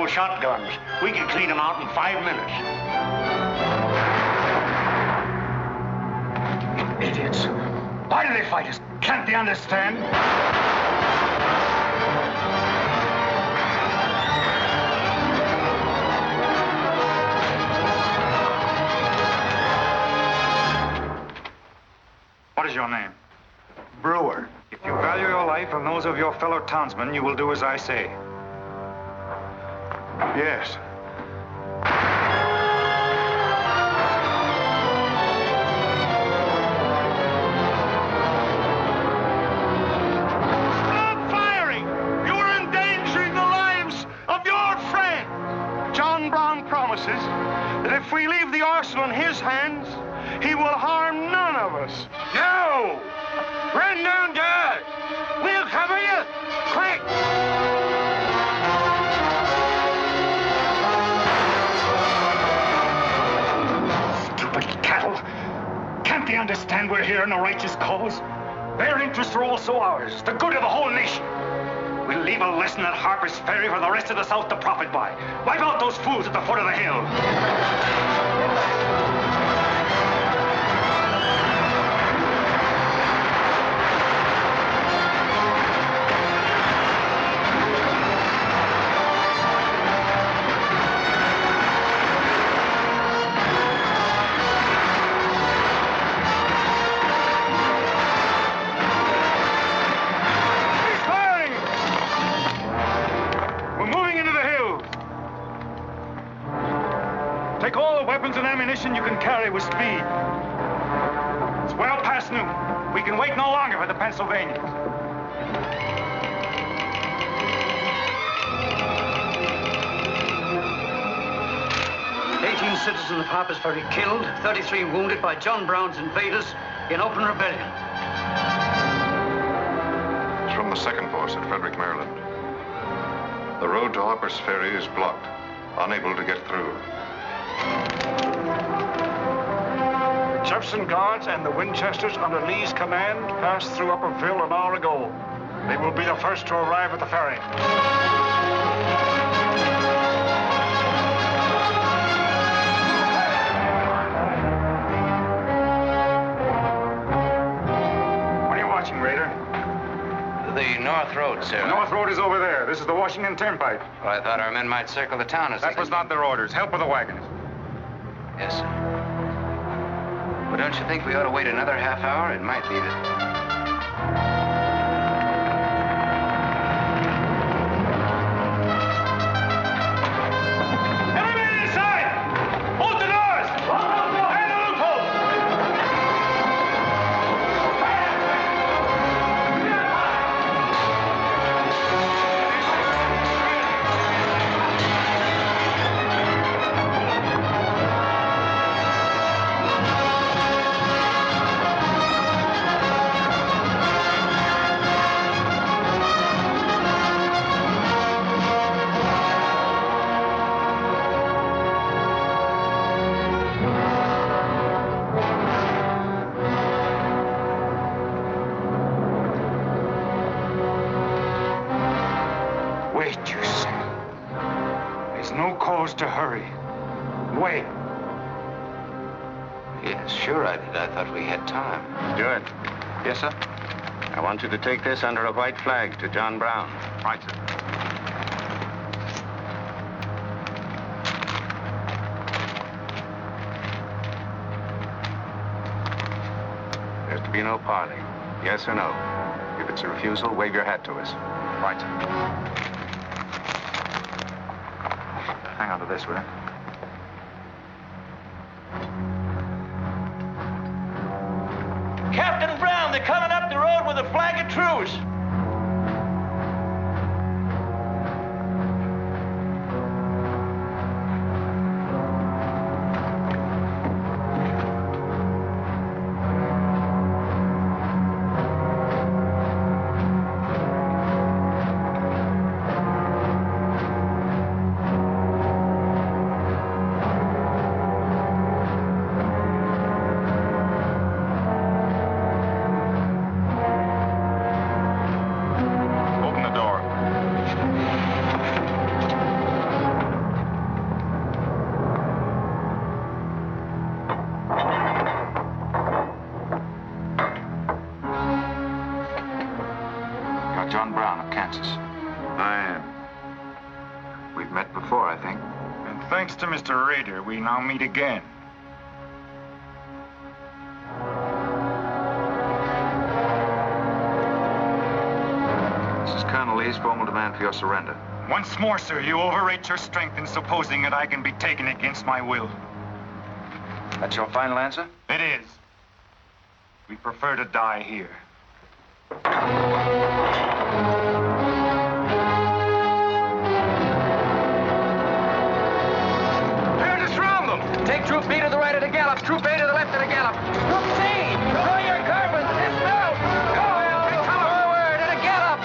shotguns. We can clean them out in 5 minutes. Idiots. Why do they fight us? Can't they understand? What is your name? Brewer. If you value your life and those of your fellow townsmen, you will do as I say. Yes. Stop firing! You are endangering the lives of your friend. John Brown promises that if we leave the arsenal in his hands, he will harm none of us. No! Run down guard! We'll cover you! Quick! Stupid cattle. Can't they understand we're here in a righteous cause? Their interests are also ours, the good of the whole nation. We'll leave a lesson at Harper's Ferry for the rest of the South to profit by. Wipe out those fools at the foot of the hill. Take all the weapons and ammunition you can carry with speed. It's well past noon. We can wait no longer for the Pennsylvanians. Citizens of Harper's Ferry killed, 33 wounded by John Brown's invaders in open rebellion. It's from the 2nd Force at Frederick, Maryland. The road to Harper's Ferry is blocked, unable to get through. Jefferson Guards and the Winchesters under Lee's command passed through Upperville an hour ago. They will be the first to arrive at the ferry. Raider? The North Road, sir. The North Road is over there. This is the Washington Turnpike. Well, I thought our men might circle the town as That was not their orders. Help with the wagons. Yes, sir. Well, don't you think we ought to wait another half hour? It might be that... To hurry. Wait. Yes, sure I did. I thought we had time. Stewart. Yes, sir? I want you to take this under a white flag to John Brown. Right, sir. There's to be no parley. Yes or no. If it's a refusal, wave your hat to us. Right, sir. Hang on to this, will you? Captain Brown, they're coming up the road with a flag of truce. Francis? I am. We've met before, I think. And thanks to Mr. Rader, we now meet again. This is Colonel Lee's formal demand for your surrender. Once more, sir, you overrate your strength in supposing that I can be taken against my will. That's your final answer? It is. We prefer to die here. Prepare to surround them. Take Troop B to the right at a gallop. Troop A to the left at a gallop. Troop C, draw your carbons. Dismount. Go! Forward at a gallop.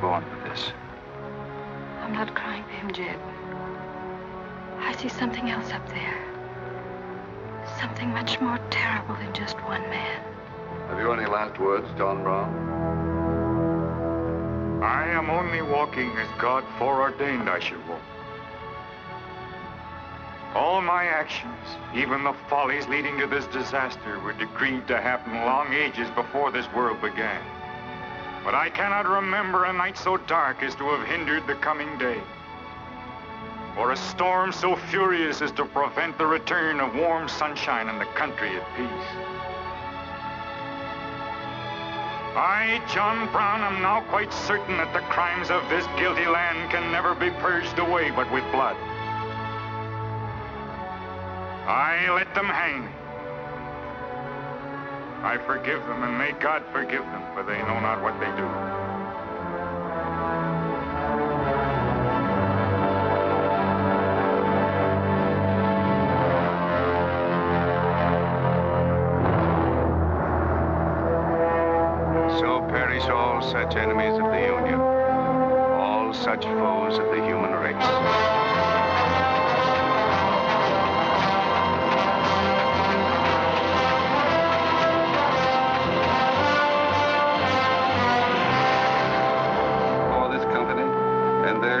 go on with this. I'm not crying for him, Jed. I see something else up there. Something much more terrible than just one man. Have you any last words, John Brown? I am only walking as God foreordained I should walk. All my actions, even the follies leading to this disaster, were decreed to happen long ages before this world began. But I cannot remember a night so dark as to have hindered the coming day, or a storm so furious as to prevent the return of warm sunshine and the country at peace. I, John Brown, am now quite certain that the crimes of this guilty land can never be purged away but with blood. I let them hang me. I forgive them, and may God forgive them, for they know not what they do. So perish all such enemies of the Union, all such foes of the human race.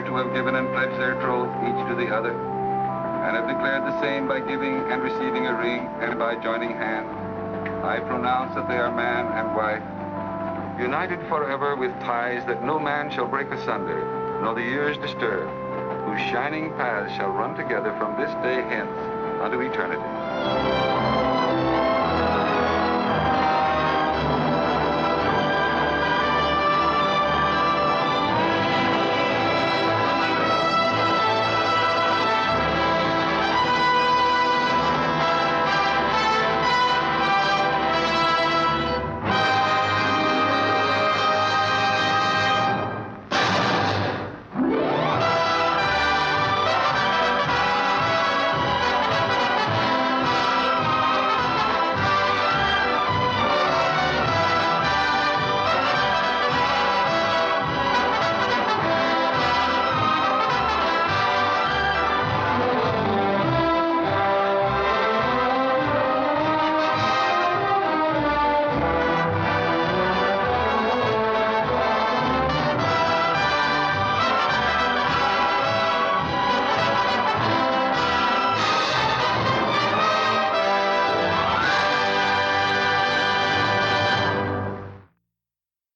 To have given and pledged their troth each to the other, and have declared the same by giving and receiving a ring and by joining hands, I pronounce that they are man and wife, united forever with ties that no man shall break asunder, nor the years disturb, whose shining paths shall run together from this day hence unto eternity.